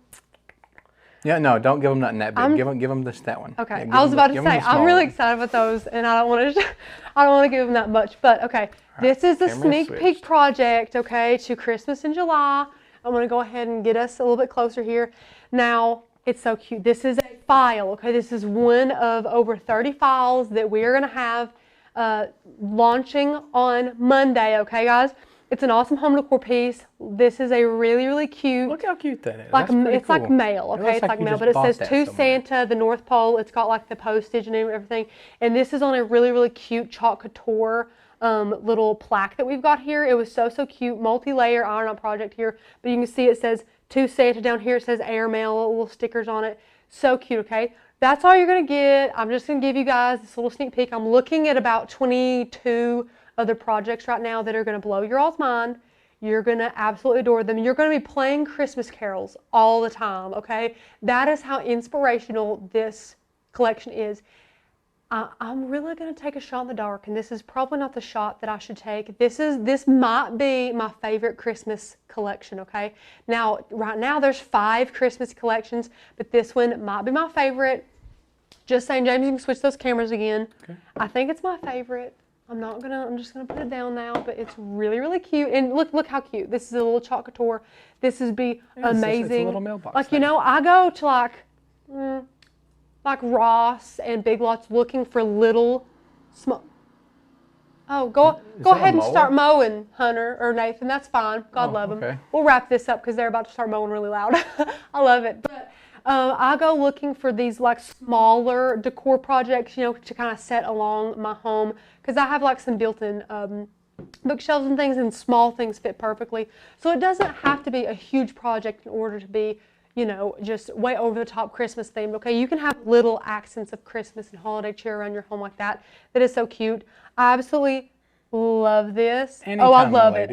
no, don't give them nothing that big. Give them just that one. Okay, Yeah, I was about to say I'm really excited about those, and I don't want to give them that much. But okay, this is the sneak peek project. Okay, to Christmas in July. I'm going to go ahead and get us a little bit closer here. Now, it's so cute. This is a file, okay? This is one of over 30 files that we are going to have launching on Monday, okay, guys? It's an awesome home decor piece. This is a really, really cute. Look how cute that is. Like That's like mail, okay? It's like mail, but it says to Santa, the North Pole. It's got like the postage and everything. And this is on a really, really cute chalk couture little plaque that we've got here. It was so cute, multi-layer iron-on project here. But you can see it says to Santa down here. It says airmail, little stickers on it. So cute, okay? That's all you're gonna get. I'm just gonna give you guys this little sneak peek. I'm looking at about 22 other projects right now that are going to blow your all's mind. You're going to absolutely adore them. You're going to be playing Christmas carols all the time, okay? That is how inspirational this collection is. I'm really going to take a shot in the dark, and this is probably not the shot that I should take. This might be my favorite Christmas collection, okay? Now, right now there's 5 Christmas collections, but this one might be my favorite. Just saying, James, you can switch those cameras again. Okay. I think it's my favorite. I'm just gonna put it down now, but it's really, really cute. And look how cute. This is a little chalk couture. This is amazing. It's a little mailbox. Like, you know, I go to like Ross and Big Lots looking for little small. Oh, go ahead and start mowing, Hunter or Nathan. That's fine. God love them. Okay. We'll wrap this up because they're about to start mowing really loud. I love it. But I go looking for these like smaller decor projects, you know, to kind of set along my home, because I have like some built-in bookshelves and things, and small things fit perfectly. So it doesn't have to be a huge project in order to be, you know, just way over the top Christmas themed. Okay, you can have little accents of Christmas and holiday cheer around your home like that. That is so cute. I absolutely love this. Anytime, I love it.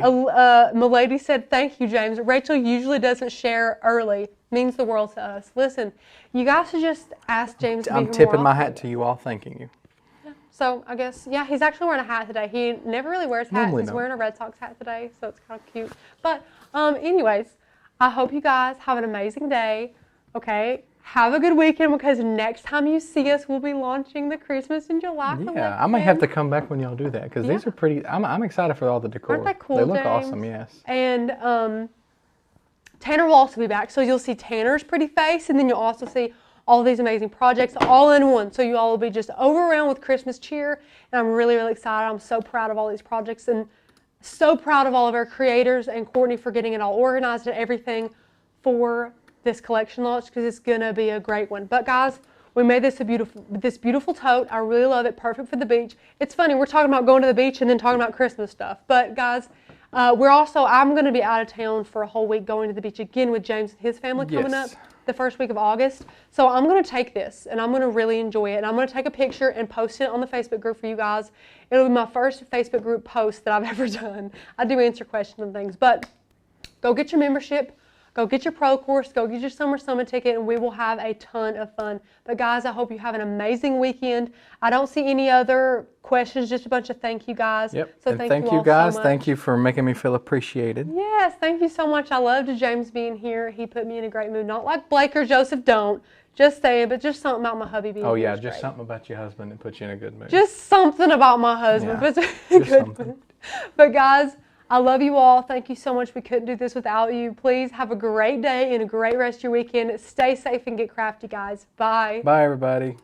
Milady said, "Thank you, James. Rachel usually doesn't share early. Means the world to us." Listen, you guys should just ask James to be here more often. I'm tipping my hat to you all, thanking you. Yeah. So I guess, yeah, he's actually wearing a hat today. He never really wears hats. He's wearing a Red Sox hat today, so it's kind of cute. But anyways, I hope you guys have an amazing day. Okay, have a good weekend, because next time you see us, we'll be launching the Christmas in July collection. Yeah, I might have to come back when y'all do that, because these are pretty. I'm excited for all the decor. Aren't they cool, They look James? awesome, yes. And Tanner will also be back, so you'll see Tanner's pretty face, and then you'll also see all these amazing projects all in one. So you all will be just overrun with Christmas cheer, and I'm really, really excited. I'm so proud of all these projects, and so proud of all of our creators and Courtney for getting it all organized and everything for this collection launch, because it's gonna be a great one. But guys, we made this beautiful tote. I really love it. Perfect for the beach. It's funny, we're talking about going to the beach and then talking about Christmas stuff. But guys, I'm going to be out of town for a whole week, going to the beach again with James and his family coming up the first week of August. So I'm going to take this, and I'm going to really enjoy it. And I'm going to take a picture and post it on the Facebook group for you guys. It'll be my first Facebook group post that I've ever done. I do answer questions and things, but go get your membership. Go get your pro course, go get your summer summit ticket, and we will have a ton of fun. But guys, I hope you have an amazing weekend. I don't see any other questions, just a bunch of thank you guys. Yep. So and thank you guys. So much. Thank you for making me feel appreciated. Yes, thank you so much. I loved James being here. He put me in a great mood. Not like Blake or Joseph don't. Just saying, but just something about my hubby being here. Oh yeah, just great. something about your husband that puts you in a good mood. Just something about my husband puts me in a good mood. But guys, I love you all. Thank you so much. We couldn't do this without you. Please have a great day and a great rest of your weekend. Stay safe and get crafty, guys. Bye. Bye, everybody.